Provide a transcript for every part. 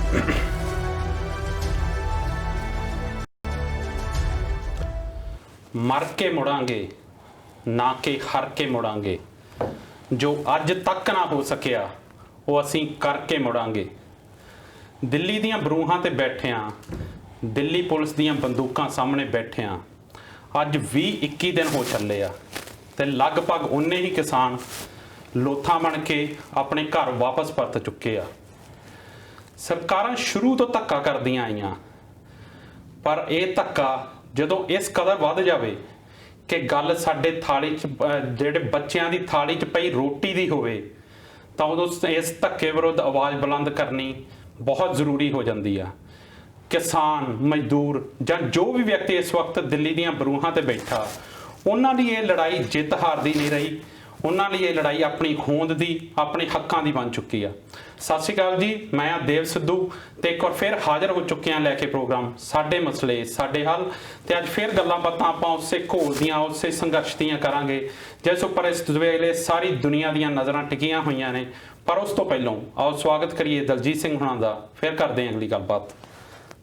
मर के मुड़ांगे ना कि हर के मुड़ांगे, जो अज तक ना हो सकिया वो असीं करके मुड़ांगे। दिल्ली दीआं बरूहां ते बैठियां, दिल्ली पुलिस दीआं बंदूकां सामने बैठियां अज 20-21 दिन हो चले आ ते लगभग उन्ने ही किसान लोथां बन के अपने घर वापस परत चुके आ। सरकारां शुरू तो धक्का करदियां आईयां, पर यह धक्का जदों इस कदर वध जावे कि गल साडे थाली च ਜਿਹੜੇ ਬੱਚਿਆਂ ਦੀ थाली च पई रोटी दी होवे ਤਾਂ ਉਦੋਂ इस धक्के विरुद्ध आवाज़ बुलंद करनी बहुत ज़रूरी हो जाती है। किसान मजदूर ਜਾਂ जो भी व्यक्ति इस वक्त दिल्ली ਦੀਆਂ ਬਰੂਹਾਂ ਤੇ बैठा, ਉਹਨਾਂ ਦੀ ਇਹ लड़ाई जित हार ਦੀ नहीं रही, ਉਹਨਾਂ ਲਈ ਇਹ लड़ाई अपनी होंद ਦੀ अपने हक्कां ਦੀ बन चुकी है। सत श्री अकाल जी, मैं देव सिद्धू ते एक बार फिर हाज़र हो चुके हैं लैके प्रोग्राम साडे मसले साडे हल। तो अज फिर गल्लां बातां आपां उसे घोल दियां उसे संघर्ष दियां करांगे जिस उपर इस वेले सारी दुनिया दियां नज़रां टिकियां होईयां ने। पर उस तो पहलों आओ स्वागत करिए दलजीत सिंह हुणां दा, फिर करते हैं अगली गलबात।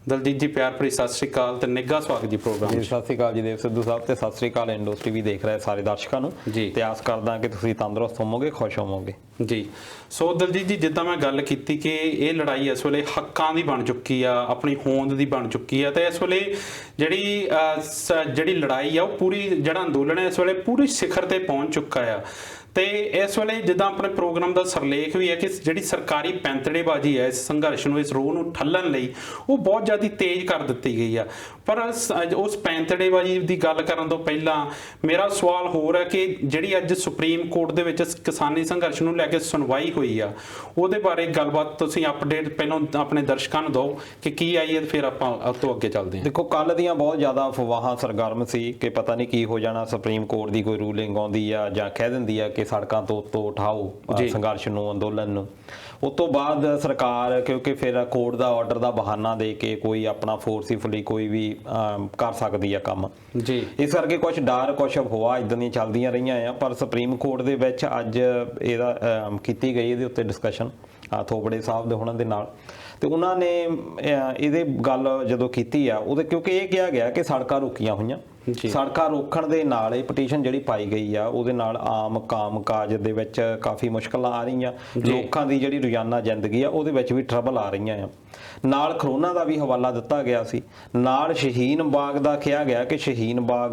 दलजीत जी प्यार भरी सत श्री अकाल ते निघा स्वागत जी प्रोग्राम जी। सत श्री अकाल जी देव सिद्धू साहब, ते सत श्री अकाल इंडोस टीवी देख रहे सारे दर्शकों नूं जी। ते आस करदा कि तुसीं तंदुरुस्त होवोगे, खुश होवोगे जी। सो दलजीत जी, जिद्दां मैं गल कीती कि ये लड़ाई इस वेले हक्कां दी बन चुकी आ, अपनी होंद दी बन चुकी है। तो इस वेले जिहड़ी लड़ाई आ पूरी जिहड़ा अंदोलन है इस वेले पूरी सिखर ते पहुंच चुका है। तो इस वेले जिद्दां अपने प्रोग्राम का सरलेख भी है कि जिहड़ी सरकारी पैंतड़ेबाजी है इस संघर्ष नूं इस रोह नूं ठल्लण लई वो बहुत ज़्यादा तेज़ कर दित्ती गई है। पर उस पैंतड़ेबाजी की गल करन तो पहलां मेरा सवाल होर है कि जिहड़ी अज सुप्रीम कोर्ट दे विच किसानी संघर्ष नूं लैके सुनवाई हुई आ उहदे बारे गलबात तुसीं अपडेट पहलों अपने दर्शकों नूं दो कि की आई है, फिर आपां उस तों अगे चलदे हां। देखो कल दियां बहुत ज़्यादा अफवाहां सरगर्म सी कि पता नहीं की हो जाना, सुप्रीम कोर्ट की कोई रूलिंग आउंदी आ जां कह दिंदी आ कि सड़कों तो उठाओ संघर्ष नूं अंदोलन नूं। उस तो बाद सरकार क्योंकि फिर कोर्ट का ऑर्डर का बहाना दे के कोई अपना फोर्सिफुली कोई भी कर सकती है काम जी, इस करके कुछ डर कुछ अफवाह इदां दी चलदियां रहियां आ। पर सुप्रीम कोर्ट दे विच अज इहदा कीती गई इहदे उत्ते डिस्कशन थोपड़े साहब दे हुणां दे नाल, ते उन्होंने ये गल जदों कीती आ उहदे क्योंकि ये कहा गया कि सड़कां रोकियां होईयां, सड़कां रोकण दे नाल ये पटीशन जिहड़ी पाई गई आ उहदे नाल आम काम काज दे विच काफ़ी मुश्किलां आ रहीआं, लोकां दी जिहड़ी रोज़ाना जिंदगी आ उहदे विच भी ट्रबल आ रहीआं आ। नाल खरोना का भी हवाला दिता गया सी, नाल शहीन बाग का कहा गया कि शहीन बाग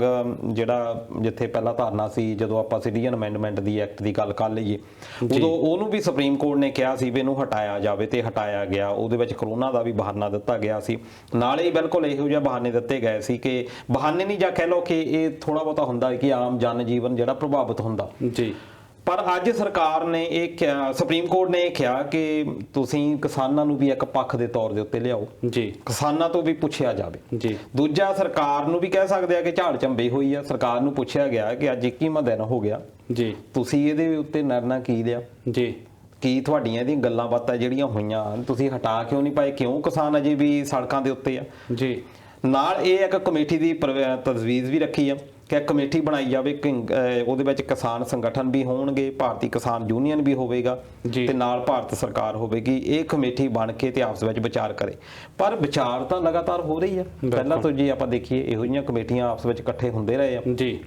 जिहड़ा जिथे पहला धरना सी जदों आपां सिटीजन अमेंडमेंट दी एक्ट की गल कर लईए उदों उहनूं भी सुप्रीम कोर्ट ने कहा सी भी इहनूं हटाया जावे ते हटाया गया। उहदे विच करोना का भी बहाना दिता गया सी, नाले बिल्कुल इहो जिहे बहाने दिते गए सी कि बहाने नहीं जां कह लो कि ये थोड़ा बहुता हुंदा है कि आम जन जीवन जिहड़ा प्रभावित हुंदा जी। पर अज सरकार ने एक सुप्रीम कोर्ट ने कहा कि तुसीं किसानां नूं भी एक पक्ष के तौर के उत्ते लियाओ जी, किसानां तो भी पुछया जावे जी। दूजा सरकार नूं भी कह सकते हैं कि झाड़ झंबी हुई है, सरकार नूं पुछया गया कि अज 21वां दिन हो गया जी, तुसीं इहदे उत्ते निर्णय की लिया जी, की तुहाडीआं इहदियां गल्लां बातां जिहड़ियां होईयां तुसीं हटा क्यों नहीं पाए, क्यों किसान अजे भी सड़कां दे उत्ते आ जी। नाल ये एक कमेटी की तजवीज़ भी रखी है कि कमेटी बनाई जाए कि ਉਹਦੇ ਵਿੱਚ किसान संगठन भी होणगे, भारतीय किसान यूनियन भी होवेगा ते नाल भारत सरकार होवेगी, ये कमेटी बन के ते आपस ਵਿੱਚ विचार करे। पर विचार तो लगातार हो रही है, पहला तो जे ਆਪਾਂ देखिए ਇਹੋ ਜਿਹੀਆਂ ਕਮੇਟੀਆਂ आपस ਵਿੱਚ ਇਕੱਠੇ ਹੁੰਦੇ ਰਹੇ ਆ ਜੀ।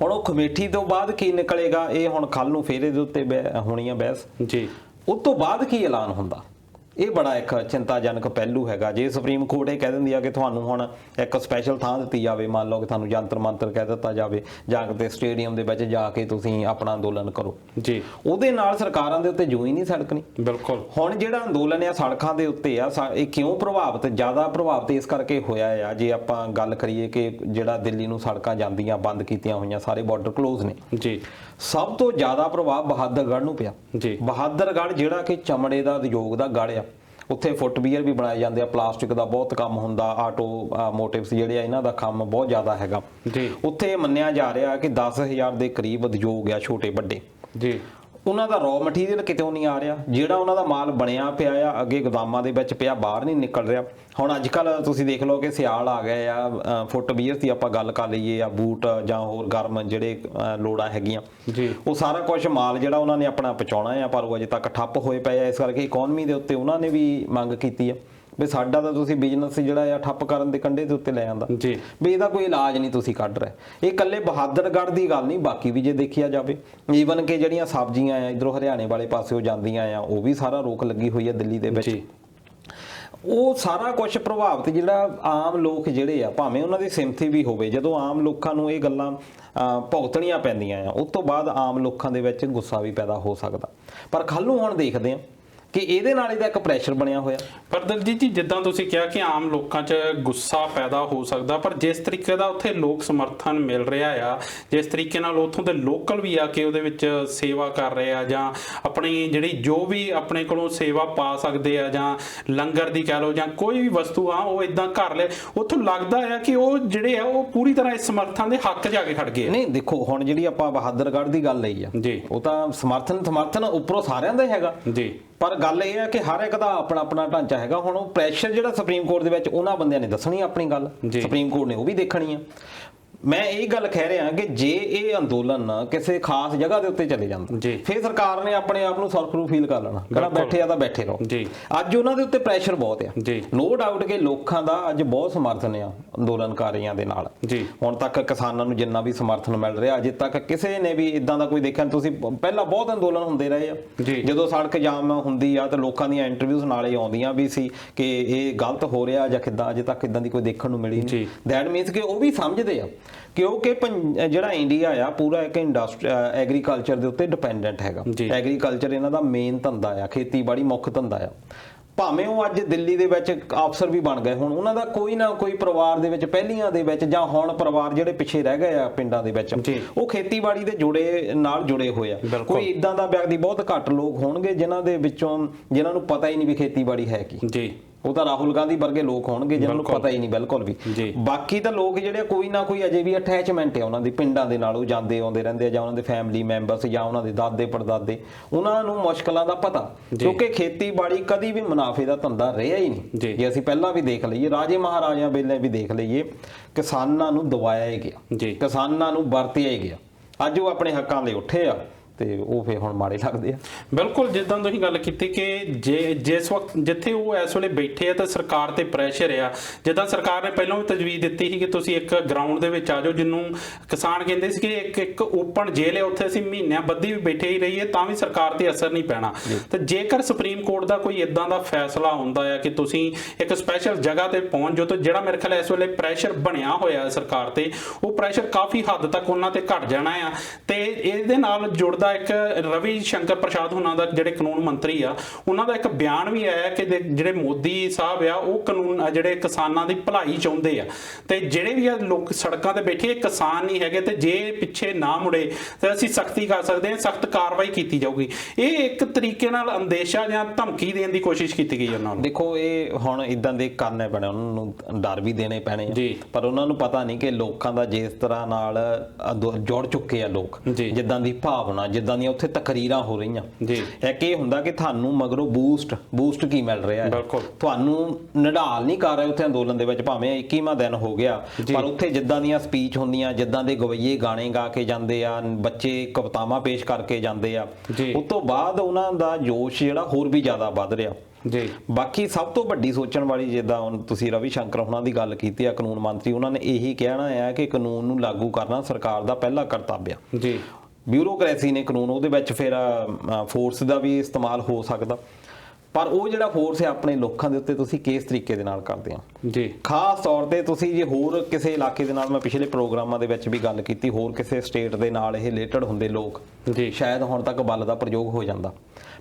ਹੁਣ ਉਹ ਕਮੇਟੀ ਤੋਂ ਬਾਅਦ ਕੀ ਨਿਕਲੇਗਾ ਇਹ ਹੁਣ ਕੱਲ ਨੂੰ ਫੇਰ ਇਹਦੇ ਉੱਤੇ ਹੋਣੀ ਆ ਬਹਿਸ ਜੀ। ਉਸ ਤੋਂ ਬਾਅਦ ਕੀ ਐਲਾਨ ਹੁੰਦਾ ਇਹ बड़ा एक चिंताजनक पहलू हैगा। जे सुप्रीम कोर्ट ये कह दिंदी आ कि तुहानूं हुण एक स्पैशल थां दित्ती जावे, मान लो कि तुहानूं जंतर मंतर कह दित्ता जावे जां किते स्टेडियम दे विच जाके तुसीं अपना अंदोलन करो जी, उहदे नाल सरकारां दे उत्ते जूं ही नहीं सड़कनी बिल्कुल। हुण जिहड़ा अंदोलन आ सड़कां दे उत्ते आ ये क्यों प्रभावित ज़्यादा प्रभावित इस करके होया आ जे आपां गल करिए कि जिहड़ा दिल्ली नूं सड़कां जांदियां बंद कीतियां होईयां, सारे बॉर्डर क्लोज ने जी। सब तो ज़्यादा प्रभाव बहादुरगढ़ नूं पिया जी। बहादुरगढ़ जिहड़ा कि चमड़े का उद्योग का गढ़ आ, उत्थे फुटवीयर भी बनाए जाते हैं, प्लास्टिक का बहुत काम होंदा, आटो मोटिव्स जिहड़े इन्हां दा काम बहुत ज़्यादा हैगा जी। उत्थे मन्निया जा रहा कि 10,000 के करीब उद्योग आ छोटे वड्डे जी, उन्हां दा रॉ मटीरीअल कितों नहीं आ रहा, जिहड़ा उन्हां दा माल बनया पिया आ अगे गोदामां दे विच पिया बाहर नहीं निकल रहा। हुण अजकल तुसीं देख लो कि सियाल आ गए आ, फुटवीयर की आपां गल कर लईए आ बूट जां होर गर्म जिहड़े लोड़ां हैगीआं जी, वो सारा कुछ माल जिहड़ा उन्हां ने अपना पहुंचाउणा है पर वो अजे तक ठप्प होए पए आ। इस करके इकोनमी दे उत्ते उन्हां ने भी मंग कीती है ਵੀ ਸਾਡਾ ਤਾਂ ਤੁਸੀਂ ਬਿਜ਼ਨਸ ਜਿਹੜਾ ਆ ਠੱਪ ਕਰਨ ਦੇ ਕੰਢੇ ਦੇ ਉੱਤੇ ਲੈ ਆਂਦਾ ਜੀ ਵੀ ਇਹਦਾ ਕੋਈ ਇਲਾਜ ਨਹੀਂ ਤੁਸੀਂ ਕੱਢ ਰਹੇ। ਇਹ ਇਕੱਲੇ ਬਹਾਦਰਗੜ੍ਹ ਦੀ ਗੱਲ ਨਹੀਂ, ਬਾਕੀ ਵੀ ਜੇ ਦੇਖਿਆ ਜਾਵੇ ਈਵਨ ਕਿ ਜਿਹੜੀਆਂ ਸਬਜ਼ੀਆਂ ਆ ਇਧਰੋਂ ਹਰਿਆਣੇ ਵਾਲੇ ਪਾਸਿਓਂ ਜਾਂਦੀਆਂ ਆ ਉਹ ਵੀ ਸਾਰਾ ਰੋਕ ਲੱਗੀ ਹੋਈ ਆ ਦਿੱਲੀ ਦੇ ਵਿੱਚ। ਉਹ ਸਾਰਾ ਕੁਝ ਪ੍ਰਭਾਵਿਤ ਜਿਹੜਾ ਆਮ ਲੋਕ ਜਿਹੜੇ ਆ ਭਾਵੇਂ ਉਹਨਾਂ ਦੀ ਸਿੰਪਥੀ ਵੀ ਹੋਵੇ, ਜਦੋਂ ਆਮ ਲੋਕਾਂ ਨੂੰ ਇਹ ਗੱਲਾਂ ਭੁਗਤਣੀਆਂ ਪੈਂਦੀਆਂ ਆ ਉਸ ਤੋਂ ਬਾਅਦ ਆਮ ਲੋਕਾਂ ਦੇ ਵਿੱਚ ਗੁੱਸਾ ਵੀ ਪੈਦਾ ਹੋ ਸਕਦਾ। ਪਰ ਕੱਲ੍ਹ ਨੂੰ ਹੁਣ ਦੇਖਦੇ ਆ ਕਿ ਇਹਦੇ ਨਾਲ ਇਹਦਾ ਇੱਕ ਪ੍ਰੈਸ਼ਰ ਬਣਿਆ ਹੋਇਆ। ਪਰ ਦਲਜੀਤ ਜੀ ਜਿੱਦਾਂ ਤੁਸੀਂ ਕਿਹਾ ਕਿ ਆਮ ਲੋਕਾਂ 'ਚ ਗੁੱਸਾ ਪੈਦਾ ਹੋ ਸਕਦਾ, ਪਰ ਜਿਸ ਤਰੀਕੇ ਦਾ ਉੱਥੇ ਲੋਕ ਸਮਰਥਨ ਮਿਲ ਰਿਹਾ ਆ, ਜਿਸ ਤਰੀਕੇ ਨਾਲ ਉੱਥੋਂ ਦੇ ਲੋਕਲ ਵੀ ਆ ਕੇ ਉਹਦੇ ਵਿੱਚ ਸੇਵਾ ਕਰ ਰਹੇ ਆ ਜਾਂ ਆਪਣੀ ਜਿਹੜੀ ਜੋ ਵੀ ਆਪਣੇ ਕੋਲੋਂ ਸੇਵਾ ਪਾ ਸਕਦੇ ਆ ਜਾਂ ਲੰਗਰ ਦੀ ਕਹਿ ਲਓ ਜਾਂ ਕੋਈ ਵੀ ਵਸਤੂ ਆ ਉਹ ਇਦਾਂ ਕਰ ਲੈ, ਉੱਥੋਂ ਲੱਗਦਾ ਆ ਕਿ ਉਹ ਜਿਹੜੇ ਆ ਉਹ ਪੂਰੀ ਤਰ੍ਹਾਂ ਇਸ ਸਮਰਥਨ ਦੇ ਹੱਕ 'ਚ ਆ ਕੇ ਖੜ ਗਏ। ਨਹੀਂ ਦੇਖੋ ਹੁਣ ਜਿਹੜੀ ਆਪਾਂ ਬਹਾਦਰਗੜ੍ਹ ਦੀ ਗੱਲ ਲਈ ਆ ਜੀ, ਉਹ ਤਾਂ ਸਮਰਥਨ ਉੱਪਰੋਂ ਸਾਰਿਆਂ ਦਾ ਹੈਗਾ ਜੀ, ਪਰ ਗੱਲ ਇਹ ਹੈ ਕਿ ਹਰ ਇੱਕ ਦਾ ਆਪਣਾ ਆਪਣਾ ਢਾਂਚਾ ਹੈਗਾ। ਹੁਣ ਉਹ ਪ੍ਰੈਸ਼ਰ ਜਿਹੜਾ ਸੁਪਰੀਮ ਕੋਰਟ ਦੇ ਵਿੱਚ ਉਹਨਾਂ ਬੰਦਿਆਂ ਨੇ ਦੱਸਣੀ ਆਪਣੀ ਗੱਲ, ਸੁਪਰੀਮ ਕੋਰਟ ਨੇ ਉਹ ਵੀ ਦੇਖਣੀ ਆ। ਮੈਂ ਇਹ ਗੱਲ ਕਹਿ ਰਿਹਾ ਕਿ ਜੇ ਇਹ ਅੰਦੋਲਨ ਕਿਸੇ ਖਾਸ ਜਗ੍ਹਾ ਦੇ ਉੱਤੇ ਚਲੇ ਜਾਂਦਾ ਫਿਰ ਸਰਕਾਰ ਨੇ ਆਪਣੇ ਆਪ ਨੂੰ ਸੁਰੱਖਿਅਤ ਫੀਲ ਕਰ ਲੈਣਾ, ਕਹਿੰਦਾ ਬੈਠੇ ਆ ਤਾਂ ਬੈਠੇ ਰਹੋ। ਅੱਜ ਉਹਨਾਂ ਦੇ ਉੱਤੇ ਪ੍ਰੈਸ਼ਰ ਬਹੁਤ ਆ, ਨੋ ਡਾਊਟ ਕਿ ਲੋਕਾਂ ਦਾ ਅੱਜ ਬਹੁਤ ਸਮਰਥਨ ਆ ਅੰਦੋਲਨਕਾਰੀਆਂ ਦੇ ਨਾਲ। ਹੁਣ ਤੱਕ ਕਿਸਾਨਾਂ ਨੂੰ ਜਿੰਨਾ ਵੀ ਸਮਰਥਨ ਮਿਲ ਰਿਹਾ ਅਜੇ ਤੱਕ ਕਿਸੇ ਨੇ ਵੀ ਇਦਾਂ ਦਾ ਕੋਈ ਦੇਖਿਆ। ਤੁਸੀਂ ਪਹਿਲਾਂ ਬਹੁਤ ਅੰਦੋਲਨ ਹੁੰਦੇ ਰਹੇ ਆ, ਜਦੋਂ ਸੜਕ ਜਾਮ ਹੁੰਦੀ ਆ ਤਾਂ ਲੋਕਾਂ ਦੀਆਂ ਇੰਟਰਵਿਊਜ਼ ਨਾਲੇ ਆਉਂਦੀਆਂ ਵੀ ਸੀ ਕਿ ਇਹ ਗਲਤ ਹੋ ਰਿਹਾ ਜਾਂ ਕਿੱਦਾਂ, ਅਜੇ ਤੱਕ ਇਦਾਂ ਦੀ ਕੋਈ ਦੇਖਣ ਨੂੰ ਮਿਲੀ ਨਹੀਂ। ਦੈਟ ਮੀਨਸ ਕਿ ਉਹ ਵੀ ਸਮਝਦੇ ਆ ਕਿਉਂਕਿ ਜਿਹੜਾ ਇੰਡੀਆ ਆ ਪੂਰਾ ਇੱਕ ਐਗਰੀਕਲਚਰ ਦੇ ਉੱਤੇ ਡਿਪੈਂਡੈਂਟ ਹੈਗਾ। ਐਗਰੀਕਲਚਰ ਇਹਨਾਂ ਦਾ ਮੇਨ ਧੰਦਾ ਆ, ਖੇਤੀਬਾੜੀ ਮੁੱਖ ਧੰਦਾ ਆ। ਭਾਵੇਂ ਉਹ ਅੱਜ ਦਿੱਲੀ ਦੇ ਵਿੱਚ ਅਫਸਰ ਵੀ ਬਣ ਗਏ, ਹੁਣ ਉਹਨਾਂ ਦਾ ਕੋਈ ਨਾ ਕੋਈ ਪਰਿਵਾਰ ਦੇ ਵਿੱਚ ਪਹਿਲੀਆਂ ਦੇ ਵਿੱਚ ਜਾਂ ਹੁਣ ਪਰਿਵਾਰ ਜਿਹੜੇ ਪਿੱਛੇ ਰਹਿ ਗਏ ਆ ਪਿੰਡਾਂ ਦੇ ਵਿੱਚ ਉਹ ਖੇਤੀਬਾੜੀ ਦੇ ਜੁੜੇ ਹੋਏ ਆ। ਕੋਈ ਇਦਾਂ ਦਾ ਵਿਅਕਤੀ ਬਹੁਤ ਘੱਟ ਲੋਕ ਹੋਣਗੇ ਜਿਨ੍ਹਾਂ ਦੇ ਵਿੱਚੋਂ ਜਿਨ੍ਹਾਂ ਨੂੰ ਪਤਾ ਹੀ ਨਹੀਂ ਵੀ ਖੇਤੀਬਾੜੀ ਹੈ ਕੀ। ਉਹ ਤਾਂ ਰਾਹੁਲ ਗਾਂਧੀ ਵਰਗੇ ਲੋਕ ਹੋਣਗੇ ਜਿਨ੍ਹਾਂ ਨੂੰ ਪਤਾ ਹੀ ਨਹੀਂ ਬਿਲਕੁਲ ਵੀ। ਬਾਕੀ ਤਾਂ ਲੋਕ ਜਿਹੜੇ ਕੋਈ ਨਾ ਕੋਈ ਅਜੇ ਵੀ ਅਟੈਚਮੈਂਟ ਹੈ ਉਹਨਾਂ ਦੀ ਪਿੰਡਾਂ ਦੇ ਨਾਲ, ਉਹ ਜਾਂਦੇ ਆਉਂਦੇ ਰਹਿੰਦੇ ਆ ਜਾਂ ਉਹਨਾਂ ਦੇ ਫੈਮਿਲੀ ਮੈਂਬਰਸ ਜਾਂ ਉਹਨਾਂ ਦੇ ਦਾਦੇ ਪੜਦਾਦੇ, ਉਹਨਾਂ ਨੂੰ ਮੁਸ਼ਕਲਾਂ ਦਾ ਪਤਾ ਕਿਉਂਕਿ ਖੇਤੀਬਾੜੀ ਕਦੀ ਵੀ ਮੁਨਾਫੇ ਦਾ ਧੰਦਾ ਰਿਹਾ ਹੀ ਨਹੀਂ। ਜੇ ਅਸੀਂ ਪਹਿਲਾਂ ਵੀ ਦੇਖ ਲਈਏ, ਰਾਜੇ ਮਹਾਰਾਜਿਆਂ ਵੇਲੇ ਵੀ ਦੇਖ ਲਈਏ, ਕਿਸਾਨਾਂ ਨੂੰ ਦਬਾਇਆ ਹੀ ਗਿਆ, ਕਿਸਾਨਾਂ ਨੂੰ ਵਰਤਿਆ ਹੀ ਗਿਆ। ਅੱਜ ਉਹ ਆਪਣੇ ਹੱਕਾਂ ਲਈ ਉੱਠੇ ਆ ਤੇ ਉਹ ਫੇ ਹੁਣ ਮਾੜੇ ਲੱਗਦੇ ਆ। ਬਿਲਕੁਲ ਜਿੱਦਾਂ ਤੁਸੀਂ ਗੱਲ ਕੀਤੀ ਕਿ ਜਿਸ ਵਕਤ ਜਿੱਥੇ ਉਹ ਇਸ ਵੇਲੇ ਬੈਠੇ ਆ ਤਾਂ ਸਰਕਾਰ ਤੇ ਪ੍ਰੈਸ਼ਰ ਆ। ਜਿੱਦਾਂ ਸਰਕਾਰ ਨੇ ਪਹਿਲਾਂ ਵੀ ਤਜਵੀਜ਼ ਦਿੱਤੀ ਸੀ ਕਿ ਤੁਸੀਂ ਇੱਕ ਗਰਾਊਂਡ ਦੇ ਵਿੱਚ ਆ ਜਾਓ, ਜਿਹਨੂੰ ਕਿਸਾਨ ਕਹਿੰਦੇ ਸੀ ਕਿ ਇੱਕ ਓਪਨ ਜੇਲ੍ਹ ਹੈ, ਉੱਥੇ ਅਸੀਂ ਮਹੀਨਿਆਂ ਬੱਧੀ ਵੀ ਬੈਠੇ ਹੀ ਰਹੀਏ ਤਾਂ ਵੀ ਸਰਕਾਰ ਤੇ ਅਸਰ ਨਹੀਂ ਪੈਣਾ। ਤੇ ਜੇਕਰ ਸੁਪਰੀਮ ਕੋਰਟ ਦਾ ਕੋਈ ਇਦਾਂ ਦਾ ਫੈਸਲਾ ਹੁੰਦਾ ਹੈ ਕਿ ਤੁਸੀਂ ਇੱਕ ਸਪੈਸ਼ਲ ਜਗ੍ਹਾ ਤੇ ਪਹੁੰਚ ਜਾਓ, ਤਾਂ ਜਿਹੜਾ ਮੇਰੇ ਖਿਆਲ ਇਸ ਵੇਲੇ ਪ੍ਰੈਸ਼ਰ ਬਣਿਆ ਹੋਇਆ ਸਰਕਾਰ ਤੇ, ਉਹ ਪ੍ਰੈਸ਼ਰ ਕਾਫੀ ਹੱਦ ਤੱਕ ਉਹਨਾਂ ਤੇ ਘਟ ਜਾਣਾ ਆ। ਤੇ ਇਹਦੇ ਨਾਲ ਜੁੜਦਾ ਇੱਕ ਰਵੀ ਸ਼ੰਕਰ ਪ੍ਰਸਾਦ ਉਹਨਾਂ ਦਾ ਜਿਹੜੇ ਕਾਨੂੰਨ ਮੰਤਰੀ ਆ, ਉਹਨਾਂ ਦਾ ਇੱਕ ਬਿਆਨ ਵੀ ਆਇਆ ਕਿ ਜਿਹੜੇ ਮੋਦੀ ਸਾਹਿਬ ਆ ਉਹ ਕਾਨੂੰਨ ਜਿਹੜੇ ਕਿਸਾਨਾਂ ਦੀ ਭਲਾਈ ਚਾਹੁੰਦੇ ਆ ਤੇ ਜਿਹੜੇ ਵੀ ਲੋਕ ਸੜਕਾਂ ਤੇ ਬੈਠੇ ਕਿਸਾਨ ਨਹੀਂ ਹੈਗੇ ਤੇ ਜੇ ਪਿੱਛੇ ਨਾ ਮੁੜੇ ਤੇ ਅਸੀਂ ਸਖਤੀ ਕਰ ਸਕਦੇ ਹਾਂ, ਸਖਤ ਕਾਰਵਾਈ ਕੀਤੀ ਜਾਊਗੀ। ਇਹ ਇੱਕ ਤਰੀਕੇ ਨਾਲ ਅੰਦੇਸ਼ਾ ਜਾਂ ਧਮਕੀ ਦੇਣ ਦੀ ਕੋਸ਼ਿਸ਼ ਕੀਤੀ ਗਈ ਉਹਨਾਂ ਨੂੰ। ਦੇਖੋ ਇਹ ਹੁਣ ਇਦਾਂ ਦੇ ਕਰਨੇ ਪੈਣੇ, ਉਹਨਾਂ ਨੂੰ ਡਰ ਵੀ ਦੇਣੇ ਪੈਣੇ ਆ, ਪਰ ਉਹਨਾਂ ਨੂੰ ਪਤਾ ਨਹੀਂ ਕਿ ਲੋਕਾਂ ਦਾ ਜਿਸ ਤਰ੍ਹਾਂ ਨਾਲ ਜੁੜ ਚੁੱਕੇ ਆ ਲੋਕ, ਜਿੱਦਾਂ ਦੀ ਭਾਵਨਾ, ਜਿੱਦਾਂ ਦੀਆਂ ਉੱਥੇ ਤਕਰੀਰਾਂ ਹੋ ਰਹੀਆਂ। ਇੱਕ ਇਹ ਹੁੰਦਾ ਕਿ ਤੁਹਾਨੂੰ ਮਗਰੋਂ ਬੂਸਟ ਕੀ ਮਿਲ ਰਿਹਾ ਹੈ, ਤੁਹਾਨੂੰ ਨਿਢਾਲ ਨਹੀਂ ਕਰ ਰਹੇ ਉੱਥੇ ਅੰਦੋਲਨ ਦੇ ਵਿੱਚ, ਭਾਵੇਂ 21ਵਾਂ ਦਿਨ ਹੋ ਗਿਆ, ਪਰ ਉੱਥੇ ਜਿੱਦਾਂ ਦੀਆਂ ਸਪੀਚ ਹੁੰਦੀਆਂ, ਜਿੱਦਾਂ ਦੇ ਗਵਈਏ ਗਾਣੇ ਗਾ ਕੇ ਜਾਂਦੇ ਆ, ਬੱਚੇ ਕਵਿਤਾਵਾਂ ਪੇਸ਼ ਕਰਕੇ ਜਾਂਦੇ ਆ, ਉਸ ਤੋਂ ਬਾਅਦ ਉਹਨਾਂ ਦਾ ਜੋਸ਼ ਜਿਹੜਾ ਹੋਰ ਵੀ ਜ਼ਿਆਦਾ ਵੱਧ ਰਿਹਾ। ਬਾਕੀ ਸਭ ਤੋਂ ਵੱਡੀ ਸੋਚਣ ਵਾਲੀ, ਜਿੱਦਾਂ ਹੁਣ ਤੁਸੀਂ ਰਵੀ ਸ਼ੰਕਰ ਉਹਨਾਂ ਦੀ ਗੱਲ ਕੀਤੀ ਆ, ਕਾਨੂੰਨ ਮੰਤਰੀ, ਉਹਨਾਂ ਨੇ ਇਹੀ ਕਹਿਣਾ ਹੈ ਕਿ ਕਾਨੂੰਨ ਨੂੰ ਲਾਗੂ ਕਰਨਾ ਸਰਕਾਰ ਦਾ ਪਹਿਲਾ ਕਰਤੱਵ ਆ। ਬਿਊਰੋਕ੍ਰੇਸੀ ਨੇ ਕਾਨੂੰਨ, ਉਹਦੇ ਵਿੱਚ ਫਿਰ ਫੋਰਸ ਦਾ ਵੀ ਇਸਤੇਮਾਲ ਹੋ ਸਕਦਾ, ਪਰ ਉਹ ਜਿਹੜਾ ਫੋਰਸ ਹੈ ਆਪਣੇ ਲੋਕਾਂ ਦੇ ਉੱਤੇ ਤੁਸੀਂ ਕਿਸ ਤਰੀਕੇ ਦੇ ਨਾਲ ਕਰਦੇ ਆ। ਖਾਸ ਤੌਰ ਤੇ ਤੁਸੀਂ ਜੇ ਹੋਰ ਕਿਸੇ ਇਲਾਕੇ ਦੇ ਨਾਲ, ਮੈਂ ਪਿਛਲੇ ਪ੍ਰੋਗਰਾਮਾਂ ਦੇ ਵਿੱਚ ਵੀ ਗੱਲ ਕੀਤੀ, ਹੋਰ ਕਿਸੇ ਸਟੇਟ ਦੇ ਨਾਲ ਇਹ ਰਿਲੇਟਡ ਹੁੰਦੇ ਲੋਕ, ਸ਼ਾਇਦ ਹੁਣ ਤੱਕ ਬਲ ਦਾ ਪ੍ਰਯੋਗ ਹੋ ਜਾਂਦਾ,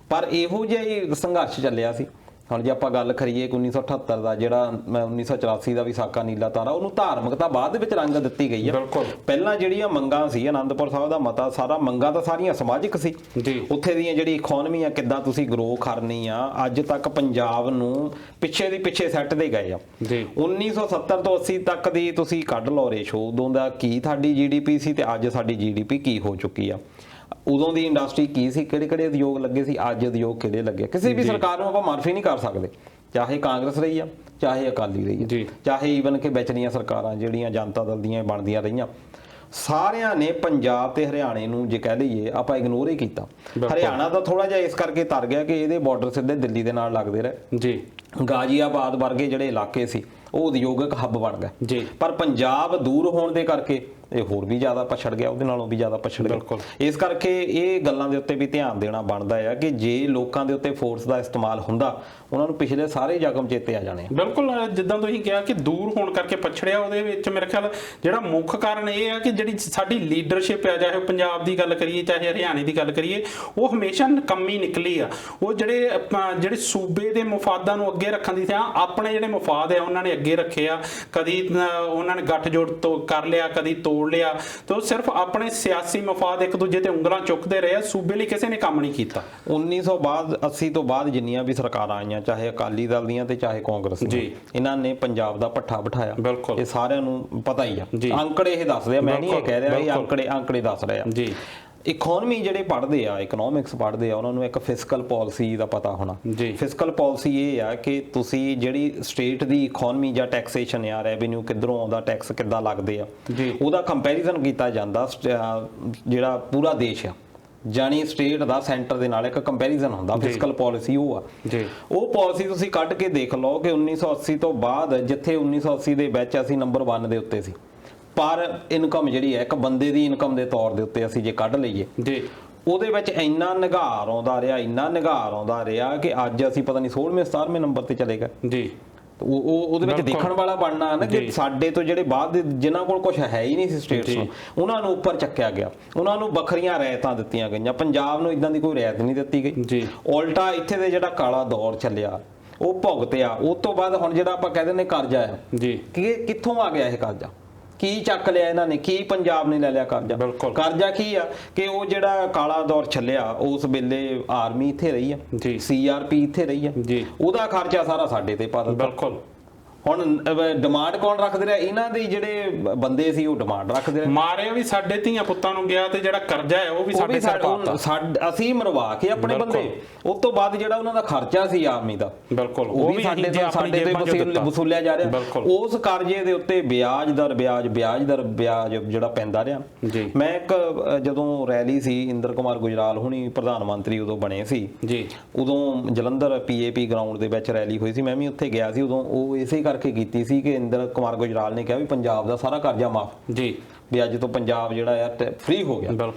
ਪਰ ਇਹੋ ਜਿਹਾ ਹੀ ਸੰਘਰਸ਼ ਚੱਲਿਆ ਸੀ। ਹੁਣ ਜੇ ਆਪਾਂ ਗੱਲ ਕਰੀਏ 1978 ਦਾ, ਜਿਹੜਾ 1984 ਦਾ ਵਿਸਾਖਾ ਨੀਲਾ ਤਾਰਾ, ਉਹਨੂੰ ਧਾਰਮਿਕਤਾ ਬਾਅਦ ਦੇ ਵਿੱਚ ਰੰਗ ਦਿੱਤੀ ਗਈ ਹੈ। ਪਹਿਲਾਂ ਜਿਹੜੀਆਂ ਮੰਗਾਂ ਸੀ, ਅਨੰਦਪੁਰ ਸਾਹਿਬ ਦਾ ਮਤਾ ਸਾਰਾ ਮੰਗਾਂ ਤਾਂ ਸਾਰੀਆਂ ਸਮਾਜਿਕ ਸੀ, ਉੱਥੇ ਦੀਆਂ ਜਿਹੜੀ ਇਕਨੋਮੀ ਆ ਕਿੱਦਾਂ ਤੁਸੀਂ ਗਰੋ ਕਰਨੀ ਆ, ਅੱਜ ਤੱਕ ਪੰਜਾਬ ਨੂੰ ਪਿੱਛੇ ਦੀ ਪਿੱਛੇ ਸੱਟਦੇ ਗਏ ਆ। 1970 ਤੋਂ 80 ਤੱਕ ਦੀ ਤੁਸੀਂ ਕੱਢ ਲਓ ਰੇਸ਼ੋ, ਉਦੋਂ ਦਾ ਕੀ ਸਾਡੀ GDP ਸੀ ਤੇ ਅੱਜ ਸਾਡੀ GDP ਕੀ ਹੋ ਚੁੱਕੀ ਆ। ਉਦੋਂ ਦੀ ਇੰਡਸਟਰੀ ਕੀ ਸੀ, ਕਿਹੜੇ ਉਦਯੋਗ ਲੱਗੇ ਸੀ, ਅੱਜ ਉਦਯੋਗ ਕਿਹੜੇ ਲੱਗੇ। ਕਿਸੇ ਵੀ ਸਰਕਾਰ ਨੂੰ ਆਪਾਂ ਮਾਰਫੀ ਨਹੀਂ ਕਰ ਸਕਦੇ, ਚਾਹੇ ਕਾਂਗਰਸ ਰਹੀ ਆ, ਚਾਹੇ ਅਕਾਲੀ ਰਹੀ ਆ, ਚਾਹੇ ਈਵਨ ਕਿ ਵਿਚਲੀਆਂ ਸਰਕਾਰਾਂ ਜਿਹੜੀਆਂ ਜਨਤਾ ਦਲ ਦੀਆਂ ਬਣਦੀਆਂ ਰਹੀਆਂ, ਸਾਰਿਆਂ ਨੇ ਪੰਜਾਬ ਤੇ ਹਰਿਆਣੇ ਨੂੰ ਜੇ ਕਹਿ ਲਈਏ ਆਪਾਂ ਇਗਨੋਰ ਹੀ ਕੀਤਾ। ਹਰਿਆਣਾ ਦਾ ਥੋੜਾ ਜਿਹਾ ਇਸ ਕਰਕੇ ਤਰ ਗਿਆ ਕਿ ਇਹਦੇ ਬਾਰਡਰ ਸਿੱਧੇ ਦਿੱਲੀ ਦੇ ਨਾਲ ਲੱਗਦੇ ਰਹੇ ਜੀ। ਗਾਜ਼ੀਆਬਾਦ ਵਰਗੇ ਜਿਹੜੇ ਇਲਾਕੇ ਸੀ ਉਹ ਉਦਯੋਗਿਕ ਹੱਬ ਬਣ ਗਏ ਜੀ। ਪਰ ਪੰਜਾਬ ਦੂਰ ਹੋਣ ਦੇ ਕਰਕੇ ਇਹ ਹੋਰ ਵੀ ਜ਼ਿਆਦਾ ਪਛੜ ਗਿਆ, ਉਹਦੇ ਨਾਲੋਂ ਵੀ ਜ਼ਿਆਦਾ ਪਛੜ ਗਿਆ। ਇਸ ਕਰਕੇ ਇਹ ਗੱਲਾਂ ਦੇ ਉੱਤੇ ਵੀ ਧਿਆਨ ਦੇਣਾ ਬਣਦਾ ਆ ਕਿ ਜੇ ਲੋਕਾਂ ਦੇ ਉੱਤੇ ਫੋਰਸ ਦਾ ਇਸਤੇਮਾਲ ਹੁੰਦਾ ਉਹਨਾਂ ਨੂੰ ਪਿਛਲੇ ਸਾਰੇ ਜ਼ਖਮ ਚੇਤੇ ਆ ਜਾਣੇ। ਬਿਲਕੁਲ, ਜਿੱਦਾਂ ਤੁਸੀਂ ਕਿਹਾ ਕਿ ਦੂਰ ਹੋਣ ਕਰਕੇ ਪਛੜਿਆ, ਉਹਦੇ ਵਿੱਚ ਮੇਰੇ ਖਿਆਲ ਜਿਹੜਾ ਮੁੱਖ ਕਾਰਨ ਇਹ ਹੈ ਕਿ ਜਿਹੜੀ ਸਾਡੀ ਲੀਡਰਸ਼ਿਪ ਹੈ, ਚਾਹੇ ਪੰਜਾਬ ਦੀ ਗੱਲ ਕਰੀਏ ਚਾਹੇ ਹਰਿਆਣੇ ਦੀ ਗੱਲ ਕਰੀਏ, ਉਹ ਹਮੇਸ਼ਾ ਨਕੰਮੀ ਨਿਕਲੀ ਆ। ਉਹ ਜਿਹੜੇ ਸੂਬੇ ਦੇ ਮਫਾਦਾਂ ਨੂੰ ਅੱਗੇ ਰੱਖਣ ਦੀ ਥਾਂ ਆਪਣੇ ਜਿਹੜੇ ਮਫਾਦ ਆ ਉਹਨਾਂ ਨੇ ਅੱਗੇ ਰੱਖੇ ਆ। ਕਦੀ ਉਹਨਾਂ ਨੇ ਗੱਠਜੋੜ ਤੋਂ ਕਰ ਲਿਆ, ਕਦੀ ਤੋੜ ਲਿਆ, ਤੇ ਉਹ ਸਿਰਫ ਆਪਣੇ ਸਿਆਸੀ ਮਫਾਦ ਇੱਕ ਦੂਜੇ ਤੇ ਉਂਗਲਾਂ ਚੁੱਕਦੇ ਰਹੇ। ਸੂਬੇ ਲਈ ਕਿਸੇ ਨੇ ਕੰਮ ਨਹੀਂ ਕੀਤਾ। 1980 ਤੋਂ ਬਾਅਦ ਜਿੰਨੀਆਂ ਵੀ ਸਰਕਾਰਾਂ ਆਈਆਂ, ਚਾਹੇ ਅਕਾਲੀ ਦਲ ਦੀਆਂ ਤੇ ਚਾਹੇ ਕਾਂਗਰਸ ਦੀਆਂ, ਇਹਨਾਂ ਨੇ ਪੰਜਾਬ ਦਾ ਪੱਠਾ ਬਿਠਾਇਆ। ਇਹ ਸਾਰਿਆਂ ਨੂੰ ਪਤਾ ਹੀ ਆ, ਅੰਕੜੇ ਇਹ ਦੱਸਦੇ ਆ, ਮੈਂ ਨਹੀਂ ਇਹ ਕਹਿ ਰਿਹਾ, ਇਹ ਅੰਕੜੇ ਦੱਸ ਰਹੇ ਆ ਜੀ। ਇਕਨੋਮੀ ਜਿਹੜੇ ਪੜ੍ਹਦੇ ਆ, ਇਕਨੋਮਿਕਸ ਪੜ੍ਹਦੇ ਆ, ਉਹਨਾਂ ਨੂੰ ਇੱਕ ਫਿਸਕਲ ਪਾਲਿਸੀ ਦਾ ਪਤਾ ਹੋਣਾ। ਫਿਸਕਲ ਪਾਲਿਸੀ ਇਹ ਆ ਕਿ ਤੁਸੀਂ ਜਿਹੜੀ ਸਟੇਟ ਦੀ ਇਕਨੋਮੀ ਜਾਂ ਟੈਕਸੇਸ਼ਨ ਆ, ਰੈਵਨਿਊ ਕਿੱਧਰੋਂ ਆਉਂਦਾ, ਟੈਕਸ ਕਿੱਦਾਂ ਲੱਗਦੇ ਆ, ਉਹਦਾ ਕੰਪੈਰੀਜ਼ਨ ਕੀਤਾ ਜਾਂਦਾ। ਜਿਹੜਾ ਪੂਰਾ ਦੇਸ਼ ਆ ਜਾਨੀ ਸਟੇਟ ਦਾ ਸੈਂਟਰ ਦੇ ਨਾਲ ਇੱਕ ਕੰਪੈਰੀਜ਼ਨ ਹੁੰਦਾ। ਫਿਸਕਲ ਪਾਲਿਸੀ ਉਹ ਆ ਉਹ ਪਾਲਿਸੀ ਤੁਸੀਂ ਕੱਢ ਕੇ ਦੇਖ ਲਓ ਕਿ 1980 ਤੋਂ ਬਾਅਦ, ਜਿੱਥੇ 1980 ਦੇ ਵਿੱਚ ਅਸੀਂ ਨੰਬਰ 1 ਦੇ ਉੱਤੇ ਸੀ ਪਰ ਇਨਕਮ ਜਿਹੜੀ ਹੈ ਇੱਕ ਬੰਦੇ ਦੀ ਇਨਕਮ ਦੇ ਤੌਰ ਦੇ ਉੱਤੇ ਅਸੀਂ ਜੇ ਕੱਢ ਲਈਏ ਜੀ, ਉਹਦੇ ਵਿੱਚ ਇੰਨਾ ਨਿਘਾਰ ਆਉਂਦਾ ਰਿਹਾ ਕਿ ਅੱਜ ਅਸੀਂ ਪਤਾ ਨਹੀਂ 16ਵੇਂ 17ਵੇਂ ਨੰਬਰ ਤੇ ਚਲੇ ਗਏ ਜੀ। ਉਹਦੇ ਵਿੱਚ ਦੇਖਣ ਵਾਲਾ ਬਣਨਾ ਨਾ ਕਿ ਸਾਡੇ ਤੋਂ ਜਿਹੜੇ ਬਾਅਦ ਦੇ ਜਿਨ੍ਹਾਂ ਕੋਲ ਕੁਝ ਹੈ ਹੀ ਨਹੀਂ ਸੀ ਸਟੇਟਸ ਨੂੰ, ਉਹਨਾਂ ਨੂੰ ਉੱਪਰ ਚੱਕਿਆ ਗਿਆ, ਉਹਨਾਂ ਨੂੰ ਵੱਖਰੀਆਂ ਰਿਆਇਤਾਂ ਦਿੱਤੀਆਂ ਗਈਆਂ। ਪੰਜਾਬ ਨੂੰ ਇਦਾਂ ਦੀ ਕੋਈ ਰਿਆਇਤ ਨਹੀਂ ਦਿੱਤੀ ਗਈ ਜੀ। ਉਲਟਾ ਇੱਥੇ ਦੇ ਜਿਹੜਾ ਕਾਲਾ ਦੌਰ ਚੱਲਿਆ ਉਹ ਭੁਗਤਿਆ। ਉਸ ਤੋਂ ਬਾਅਦ ਹੁਣ ਜਿਹੜਾ ਆਪਾਂ ਕਹਿ ਦਿੰਦੇ ਕਰਜ਼ਾ ਆ ਜੀ, ਕਿ ਕਿੱਥੋਂ ਆ ਗਿਆ ਇਹ ਕਰਜ਼ਾ, ਕੀ ਚੱਕ ਲਿਆ ਇਹਨਾਂ ਨੇ, ਕੀ ਪੰਜਾਬ ਨੇ ਲੈ ਲਿਆ ਕਰਜ਼ਾ। ਕਰਜ਼ਾ ਕੀ ਆ ਕਿ ਉਹ ਜਿਹੜਾ ਕਾਲਾ ਦੌਰ ਚੱਲਿਆ ਉਸ ਵੇਲੇ ਆਰਮੀ ਇੱਥੇ ਰਹੀ ਆ, CRP ਇੱਥੇ ਰਹੀ ਆ, ਉਹਦਾ ਖਰਚਾ ਸਾਰਾ ਸਾਡੇ ਤੇ ਪਾ ਦਿੱਤਾ। ਬਿਲਕੁਲ। ਹੁਣ ਡਿਮਾਂਡ ਕੌਣ ਰੱਖਦੇ ਰਿਹਾ? ਇਹਨਾਂ ਦੇ ਜਿਹੜੇ ਬੰਦੇ ਸੀ ਉਹ ਡਿਮਾਂਡ ਰੱਖਦੇ ਰਹੇ। ਮਾਰਿਆ ਵੀ ਸਾਡੇ ਧੀਆਂ ਪੁੱਤਾਂ ਨੂੰ ਗਿਆ ਤੇ ਜਿਹੜਾ ਕਰਜ਼ਾ ਹੈ ਉਹ ਵੀ ਸਾਡੇ ਸਿਰ ਪਾਤਾ। ਅਸੀਂ ਮਰਵਾ ਕੇ ਆਪਣੇ ਬੰਦੇ, ਉਸ ਤੋਂ ਬਾਅਦ ਜਿਹੜਾ ਉਹਨਾਂ ਦਾ ਖਰਚਾ ਸੀ ਆਰਮੀ ਦਾ, ਬਿਲਕੁਲ ਉਹ ਵੀ ਸਾਡੇ ਤੋਂ ਵਸੂਲਿਆ ਜਾ ਰਿਹਾ। ਉਸ ਕਰਜ਼ੇ ਦੇ ਉੱਤੇ ਵਿਆਜ ਦਰ ਜਿਹੜਾ ਪੈਂਦਾ ਰਿਹਾ। ਮੈਂ ਇੱਕ ਜਦੋਂ ਰੈਲੀ ਸੀ, ਇੰਦਰ ਕੁਮਾਰ ਗੁਜਰਾਲ ਹੁਣੀ ਪ੍ਰਧਾਨ ਮੰਤਰੀ ਉਦੋਂ ਬਣੇ ਸੀ ਜੀ, ਉਦੋਂ ਜਲੰਧਰ PAP ਗਰਾਊਂਡ ਦੇ ਵਿੱਚ ਰੈਲੀ ਹੋਈ ਸੀ, ਮੈਂ ਵੀ ਉੱਥੇ ਗਿਆ ਸੀ। ਉਦੋਂ ਉਹ ਇਸੇ ਕਰਕੇ ਕੀਤੀ ਸੀ ਕਿ ਇੰਦਰ ਕੁਮਾਰ ਗੁਜਰਾਲ ਨੇ ਕਿਹਾ ਵੀ ਪੰਜਾਬ ਦਾ ਸਾਰਾ ਕਰਜ਼ਾ ਮਾਫ ਜੀ, ਵੀ ਅੱਜ ਤੋਂ ਪੰਜਾਬ ਜਿਹੜਾ ਆ ਫ੍ਰੀ ਹੋ ਗਿਆ।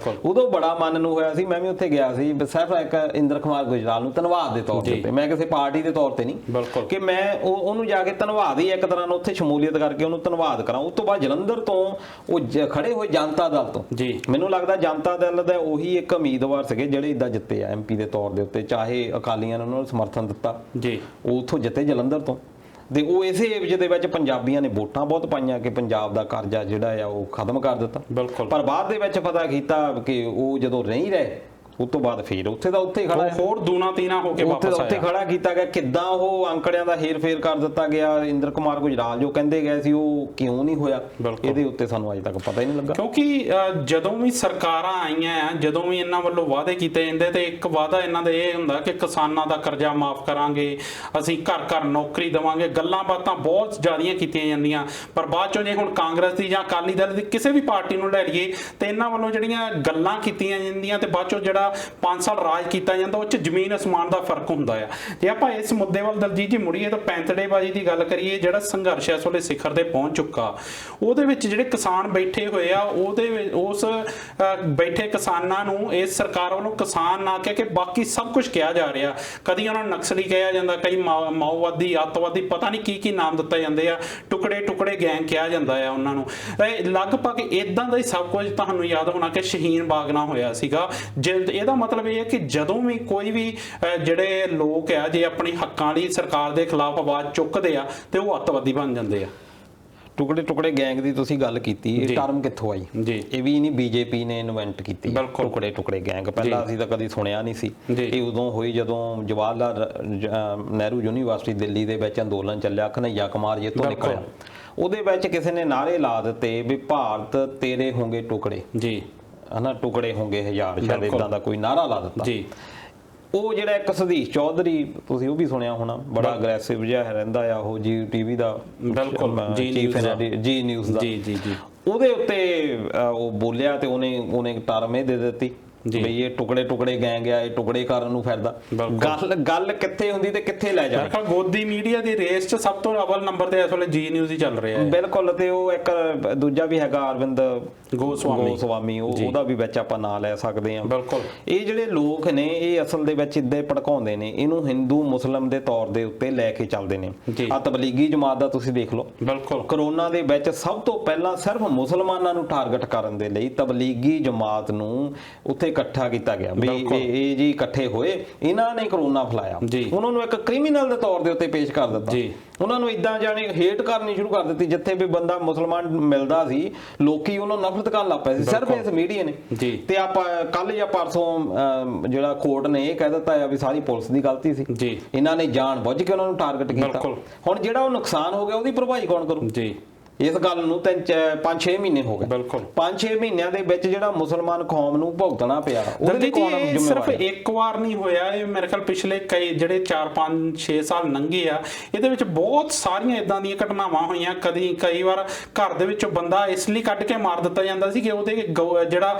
ਉਦੋਂ ਬੜਾ ਮਨ ਨੂੰ ਹੋਇਆ ਸੀ, ਮੈਂ ਵੀ ਉੱਥੇ ਗਿਆ ਸੀ ਸਿਰਫ ਇੱਕ ਇੰਦਰ ਕੁਮਾਰ ਗੁਜਰਾਲ ਨੂੰ ਧੰਨਵਾਦ ਦੇ ਤੌਰ ਤੇ, ਮੈਂ ਕਿਸੇ ਪਾਰਟੀ ਦੇ ਤੌਰ ਤੇ ਨਹੀਂ, ਕਿ ਮੈਂ ਉਹਨੂੰ ਜਾ ਕੇ ਧੰਨਵਾਦ ਹੀ ਇੱਕ ਤਰ੍ਹਾਂ ਨਾਲ ਉੱਥੇ ਸ਼ਮੂਲੀਅਤ ਕਰਕੇ ਉਹਨੂੰ ਧੰਨਵਾਦ ਕਰਾਂ। ਉਸ ਤੋਂ ਬਾਅਦ ਜਲੰਧਰ ਤੋਂ ਉਹ ਖੜੇ ਹੋਏ ਜਨਤਾ ਦਲ ਤੋਂ, ਮੈਨੂੰ ਲੱਗਦਾ ਜਨਤਾ ਦਲ ਦਾ ਉਹੀ ਇੱਕ ਉਮੀਦਵਾਰ ਸੀਗੇ ਜਿਹੜੇ ਇੱਦਾਂ ਜਿੱਤੇ ਆ MP ਦੇ ਤੌਰ ਦੇ ਉੱਤੇ, ਚਾਹੇ ਅਕਾਲੀਆਂ ਨੇ ਉਹਨਾਂ ਨੂੰ ਸਮਰਥਨ ਦਿੱਤਾ ਜੀ, ਉਹ ਉੱਥੋਂ ਜਿੱਤੇ ਜਲੰਧਰ ਤੋਂ। ਤੇ ਉਹ ਇਸੇ ਏਵਜ ਦੇ ਵਿੱਚ ਪੰਜਾਬੀਆਂ ਨੇ ਵੋਟਾਂ ਬਹੁਤ ਪਾਈਆਂ ਕਿ ਪੰਜਾਬ ਦਾ ਕਰਜ਼ਾ ਜਿਹੜਾ ਆ ਉਹ ਖਤਮ ਕਰ ਦਿੱਤਾ। ਪਰ ਬਾਅਦ ਦੇ ਵਿੱਚ ਪਤਾ ਕੀਤਾ ਕਿ ਉਹ ਜਦੋਂ ਨਹੀਂ ਰਹੇ, ਉਸ ਤੋਂ ਬਾਅਦ ਫੇਰ ਉੱਥੇ ਦਾ ਉੱਥੇ ਖੜਾ, ਹੋਰ ਦੂਣਾ ਤੀਣਾ ਹੋ ਕੇ ਵਾਪਸ ਆਇਆ। ਉੱਥੇ ਖੜਾ ਕੀਤਾ ਗਿਆ। ਕਿੱਦਾਂ ਉਹ ਅੰਕੜਿਆਂ ਦਾ ਹੇਰ ਫੇਰ ਕਰ ਦਿੱਤਾ ਗਿਆ। ਇੰਦਰ ਕੁਮਾਰ ਗੁਜਰਾਲ ਜੋ ਕਹਿੰਦੇ ਗਏ ਸੀ ਉਹ ਕਿਉਂ ਨਹੀਂ ਹੋਇਆ, ਇਹਦੇ ਉੱਤੇ ਸਾਨੂੰ ਅਜੇ ਤੱਕ ਪਤਾ ਹੀ ਨਹੀਂ ਲੱਗਾ। ਕਿਉਂਕਿ ਜਦੋਂ ਵੀ ਸਰਕਾਰਾਂ ਆਈਆਂ, ਜਦੋਂ ਵੀ ਇਹਨਾਂ ਵੱਲੋਂ ਵਾਅਦੇ ਕੀਤੇ ਜਾਂਦੇ ਤੇ ਇੱਕ ਵਾਅਦਾ ਇਹਨਾਂ ਦਾ ਇਹ ਹੁੰਦਾ ਕਿ ਕਿਸਾਨਾਂ ਦਾ ਕਰਜ਼ਾ ਮਾਫ ਕਰਾਂਗੇ, ਅਸੀਂ ਘਰ ਘਰ ਨੌਕਰੀ ਦੇਵਾਂਗੇ। ਗੱਲਾਂ ਬਾਤਾਂ ਬਹੁਤ ਜ਼ਿਆਦੀਆਂ ਕੀਤੀਆਂ ਜਾਂਦੀਆਂ, ਪਰ ਬਾਅਦ ਚੋਂ ਜੇ ਹੁਣ ਕਾਂਗਰਸ ਦੀ ਜਾਂ ਅਕਾਲੀ ਦਲ ਦੀ ਕਿਸੇ ਵੀ ਪਾਰਟੀ ਨੂੰ ਲੈ ਲਈਏ ਤੇ ਇਹਨਾਂ ਵੱਲੋਂ ਜਿਹੜੀਆਂ ਗੱਲਾਂ ਕੀਤੀਆਂ ਜਾਂਦੀਆਂ ਤੇ ਬਾਅਦ ਚੋਂ ਜਿਹੜਾ 5 ਸਾਲ ਰਾਜ ਕੀਤਾ ਜਾਂਦਾ ਉਹ 'ਚ ਜ਼ਮੀਨ ਅਸਮਾਨ ਦਾ ਫਰਕ ਹੁੰਦਾ ਆ। ਜੇ ਆਪਾਂ ਇਸ ਮੁੱਦੇ ਵੱਲ ਦਲਜੀਤ ਜੀ ਮੁੜੀਏ ਤਾਂ ਪੈਂਤੜੇਬਾਜ਼ੀ ਦੀ ਗੱਲ ਕਰੀਏ, ਜਿਹੜਾ ਸੰਘਰਸ਼ ਇਸ ਵੇਲੇ ਸਿਖਰ ਤੇ ਪਹੁੰਚ ਚੁੱਕਾ, ਉਹਦੇ ਵਿੱਚ ਜਿਹੜੇ ਕਿਸਾਨ ਬੈਠੇ ਹੋਏ ਆ, ਉਸ ਬੈਠੇ ਕਿਸਾਨਾਂ ਨੂੰ ਇਸ ਸਰਕਾਰ ਵੱਲੋਂ ਕਿਸਾਨ ਨਾ ਕਹਿ ਕੇ ਬਾਕੀ ਸਭ ਕੁਝ ਕਿਹਾ ਜਾ ਰਿਹਾ। ਕਦੀ ਉਹਨਾਂ ਨੂੰ ਨਕਸਲੀ ਕਿਹਾ ਜਾਂਦਾ, ਕਈ ਮਾਓਵਾਦੀ, ਅੱਤਵਾਦੀ, ਪਤਾ ਨਹੀਂ ਕੀ ਨਾਮ ਦਿੱਤੇ ਜਾਂਦੇ ਆ, ਟੁਕੜੇ ਗੈਂਗ ਕਿਹਾ ਜਾਂਦਾ ਆ ਉਹਨਾਂ ਨੂੰ। ਲਗਭਗ ਇਦਾਂ ਦਾ ਹੀ ਸਭ ਕੁਝ ਤੁਹਾਨੂੰ ਯਾਦ ਹੋਣਾ ਕਿ ਸ਼ਹੀਨ ਬਾਗ ਨਾਲ ਹੋਇਆ ਸੀਗਾ। ਇਹਦਾ ਮਤਲਬ ਇਹ ਹੈ ਕਿ ਜਦੋਂ ਵੀ ਕੋਈ ਵੀ ਜਿਹੜੇ ਲੋਕ ਆ ਜੇ ਆਪਣੀ ਹੱਕਾਂ ਲਈ ਸਰਕਾਰ ਦੇ ਖਿਲਾਫ ਆਵਾਜ਼ ਚੁੱਕਦੇ ਆ ਤੇ ਉਹ ਅੱਤਵਾਦੀ ਬਣ ਜਾਂਦੇ ਆ। ਟੁਕੜੇ ਗੈਂਗ ਦੀ ਤੁਸੀਂ ਗੱਲ ਕੀਤੀ, ਇਹ ਟਰਮ ਕਿੱਥੋਂ ਆਈ? ਇਹ ਵੀ ਨਹੀਂ BJP ਨੇ ਇਨਵੈਂਟ ਕੀਤੀ। ਟੁਕੜੇ ਗੈਂਗ ਪਹਿਲਾਂ ਅਸੀਂ ਤਾਂ ਕਦੀ ਸੁਣਿਆ ਨਹੀਂ ਸੀ। ਇਹ ਉਦੋਂ ਹੋਈ ਜਦੋਂ ਜਵਾਹਰ ਲਾਲ ਨਹਿਰੂ ਯੂਨੀਵਰਸਿਟੀ ਦਿੱਲੀ ਦੇ ਵਿੱਚ ਅੰਦੋਲਨ ਚੱਲਿਆ, ਕਨ੍ਹਈਆ ਕੁਮਾਰ ਜਿੱਥੋਂ ਨਿਕਲਿਆ, ਉਹਦੇ ਵਿੱਚ ਕਿਸੇ ਨੇ ਨਾਅਰੇ ਲਾ ਦਿੱਤੇ ਵੀ ਭਾਰਤ ਤੇਰੇ ਹੋਂਗੇ ਟੁਕੜੇ ਜੀ, ਹਨਾ, ਟੁਕੜੇ ਹੋਂਗੇ ਹਜ਼ਾਰ, ਸ਼ਾਇਦ ਇਦਾਂ ਦਾ ਕੋਈ ਨਾਅਰਾ ਲਾ ਦਿੱਤਾ ਜੀ। ਉਹ ਜਿਹੜਾ ਇੱਕ ਸੁਧੀਸ਼ ਚੌਧਰੀ, ਤੁਸੀਂ ਉਹ ਵੀ ਸੁਣਿਆ ਹੋਣਾ, ਬੜਾ ਅਗਰੈਸਿਵ ਜਿਹਾ ਰਹਿੰਦਾ ਆ ਉਹ, TV ਦਾ ਚੀਫ, ਜੀ ਨਿਊਜ਼ ਦਾ, ਉਹਦੇ ਉੱਤੇ ਉਹ ਬੋਲਿਆ ਤੇ ਉਹਨੇ ਟਰਮ ਇਹ ਦੇ ਦਿੱਤੀ ਬਈ ਇਹ ਟੁਕੜੇ ਗੈਂਗ ਆ, ਇਹ ਟੁਕੜੇ ਕਰਨ ਨੂੰ ਫਿਰਦਾ। ਗੱਲ ਕਿੱਥੇ ਹੁੰਦੀ ਤੇ ਕਿੱਥੇ ਲੈ ਜਾ। ਗੋਦੀ ਮੀਡੀਆ ਦੀ ਰੇਸ 'ਚ ਸਭ ਤੋਂ ਅਵਲ ਨੰਬਰ ਤੇ ਇਸ ਵੇਲੇ ਜੀ ਨਿਊਜ਼ ਹੀ ਚੱਲ ਰਿਹਾ ਹੈ। ਬਿਲਕੁਲ। ਤੇ ਉਹ ਇੱਕ ਦੂਜਾ ਵੀ ਹੈਗਾ ਅਰਵਿੰਦ ਗੋਸਵਾਮੀ, ਉਹਦਾ ਵੀ ਵਿੱਚ ਆਪਾਂ ਨਾਂ ਲੈ ਸਕਦੇ ਹਾਂ। ਬਿਲਕੁਲ। ਇਹ ਜਿਹੜੇ ਲੋਕ ਨੇ ਇਹ ਅਸਲ ਦੇ ਵਿੱਚ ਇੱਦਾਂ ਭੜਕਾਉਂਦੇ ਨੇ, ਇਹਨੂੰ ਹਿੰਦੂ ਮੁਸਲਮ ਦੇ ਤੌਰ ਦੇ ਉੱਤੇ ਲੈ ਕੇ ਚੱਲਦੇ ਨੇ। ਆ ਤਬਲੀਗੀ ਜਮਾਤ ਦਾ ਤੁਸੀਂ ਦੇਖ ਲਓ। ਬਿਲਕੁਲ। ਕਰੋਨਾ ਦੇ ਵਿੱਚ ਸਭ ਤੋਂ ਪਹਿਲਾਂ ਸਿਰਫ ਮੁਸਲਮਾਨਾਂ ਨੂੰ ਟਾਰਗੇਟ ਕਰਨ ਦੇ ਲਈ ਤਬਲੀਗੀ ਜਮਾਤ ਨੂੰ ਉੱਥੇ ਇਕੱਠਾ ਕੀਤਾ ਗਿਆ ਵੀ ਇਹ ਜੀ ਇਕੱਠੇ ਹੋਏ, ਇਹਨਾਂ ਨੇ ਕਰੋਨਾ ਫੈਲਾਇਆ। ਉਹਨਾਂ ਨੂੰ ਇੱਕ ਕ੍ਰਿਮੀਨਲ ਦੇ ਤੌਰ ਦੇ ਉੱਤੇ ਪੇਸ਼ ਕਰ ਦਿੱਤਾ। ਉਹਨਾਂ ਨੂੰ ਇਦਾਂ ਜਾਣੇ ਹੇਟ ਕਰਨੀ ਸ਼ੁਰੂ ਕਰ ਦਿੱਤੀ। ਜਿੱਥੇ ਵੀ ਬੰਦਾ ਮੁਸਲਮਾਨ ਮਿਲਦਾ ਸੀ ਲੋਕੀ ਉਹਨੂੰ ਨਫ਼ਰਤ ਕਰਨ ਲੱਗ ਪਏ ਸੀ ਸਿਰਫ ਇਸ ਮੀਡੀਆ ਨੇ। ਤੇ ਆਪਾਂ ਕੱਲ ਜਾਂ ਪਰਸੋਂ ਜਿਹੜਾ ਕੋਰਟ ਨੇ ਇਹ ਕਹਿ ਦਿੱਤਾ ਆ ਵੀ ਸਾਰੀ ਪੁਲਿਸ ਦੀ ਗਲਤੀ ਸੀ, ਇਹਨਾਂ ਨੇ ਜਾਣ ਬੁੱਝ ਕੇ ਉਹਨਾਂ ਨੂੰ ਟਾਰਗੇਟ ਕੀਤਾ। ਹੁਣ ਜਿਹੜਾ ਉਹ ਨੁਕਸਾਨ ਹੋ ਗਿਆ ਉਹਦੀ ਭਰਪਾਈ ਕੌਣ ਕਰੂ? ਇਸ ਗੱਲ ਨੂੰ 5-6 ਮਹੀਨੇ ਹੋ ਗਏ। ਬਿਲਕੁਲ 5-6 ਮਹੀਨਿਆਂ ਦੇ ਵਿੱਚ ਜਿਹੜਾ ਮੁਸਲਮਾਨ ਕੌਮ ਨੂੰ ਭੁਗਤਣਾ ਪਿਆ ਉਹਦੇ ਕੌਣ ਜ਼ਿੰਮੇਵਾਰ? ਸਿਰਫ ਇੱਕ ਵਾਰ ਨਹੀਂ ਹੋਇਆ ਇਹ, ਮੇਰੇ ਖਿਆਲ ਪਿਛਲੇ ਕਈ ਜਿਹੜੇ 4-5-6 ਸਾਲ ਲੰਘੇ ਆ ਇਹਦੇ ਵਿੱਚ ਬਹੁਤ ਸਾਰੀਆਂ ਇਦਾਂ ਦੀਆਂ ਘਟਨਾਵਾਂ ਹੋਈਆਂ। ਕਈ ਵਾਰ ਘਰ ਦੇ ਵਿੱਚੋਂ ਬੰਦਾ ਇਸ ਲਈ ਕੱਢ ਕੇ ਮਾਰ ਦਿੱਤਾ ਜਾਂਦਾ ਸੀ ਕਿ ਉਹਦੇ ਜਿਹੜਾ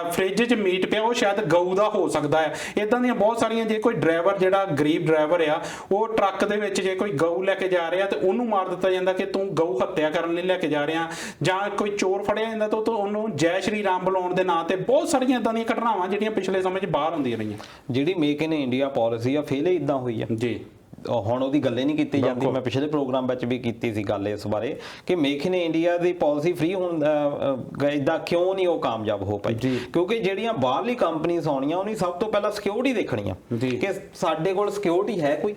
ਫ੍ਰਿਜ 'ਚ ਮੀਟ ਪਿਆ ਉਹ ਸ਼ਾਇਦ ਗਊ ਦਾ ਹੋ ਸਕਦਾ ਹੈ। ਇਦਾਂ ਦੀਆਂ ਬਹੁਤ ਸਾਰੀਆਂ। ਜੇ ਕੋਈ ਡਰਾਈਵਰ ਜਿਹੜਾ ਗਰੀਬ ਡਰਾਈਵਰ ਆ ਉਹ ਟਰੱਕ ਦੇ ਵਿੱਚ ਜੇ ਕੋਈ ਗਊ ਲੈ ਕੇ ਜਾ ਰਿਹਾ ਤੇ ਉਹਨੂੰ ਮਾਰ ਦਿੱਤਾ ਜਾਂਦਾ ਕਿ ਤੂੰ ਗਊ ਹੱਤਿਆ ਕਰਨ ਲੈ ਕੇ ਜਾ ਰਿਹਾ। ਜਾਂ ਕੋਈ ਚੋਰ ਫੜਿਆ ਜਾਂਦਾ ਤਾਂ ਉਹਨੂੰ ਜੈ ਸ਼੍ਰੀ ਰਾਮ ਬੁਲਾਉਣ ਦੇ ਨਾਂ ਤੇ ਬਹੁਤ ਸਾਰੀਆਂ ਇਦਾਂ ਦੀਆਂ ਘਟਨਾਵਾਂ ਜਿਹੜੀਆਂ ਪਿਛਲੇ ਸਮੇਂ 'ਚ ਬਾਹਰ ਹੁੰਦੀਆਂ ਰਹੀਆਂ। ਜਿਹੜੀ ਮੇਕ ਇਨ ਇੰਡੀਆ ਪਾਲਿਸੀ ਆ ਫੇਲ ਇਦਾਂ ਹੋਈ ਆ ਜੀ। ਹੁਣ ਉਹਦੀ ਗੱਲ ਹੀ ਨਹੀਂ ਕੀਤੀ ਜਾਂਦੀ। ਮੈਂ ਪਿਛਲੇ ਪ੍ਰੋਗਰਾਮ ਵਿੱਚ ਵੀ ਕੀਤੀ ਸੀ ਗੱਲ ਇਸ ਬਾਰੇ ਕਿ make in India the policy free ਹੋਣ ਇਦਾਂ ਕਿਉਂ ਨਹੀਂ ਉਹ ਕਾਮਯਾਬ ਹੋ ਪਾਈ? ਕਿਉਂਕਿ ਜਿਹੜੀਆਂ ਬਾਹਰਲੀ ਕੰਪਨੀਆਂ ਆਉਣੀਆਂ ਉਹਨੀ ਸਭ ਤੋਂ ਪਹਿਲਾਂ ਸਿਕਿਉਰਿਟੀ ਦੇਖਣੀ ਆ ਕਿ ਸਾਡੇ ਕੋਲ ਸਿਕਿਉਰਿਟੀ ਹੈ ਕੋਈ।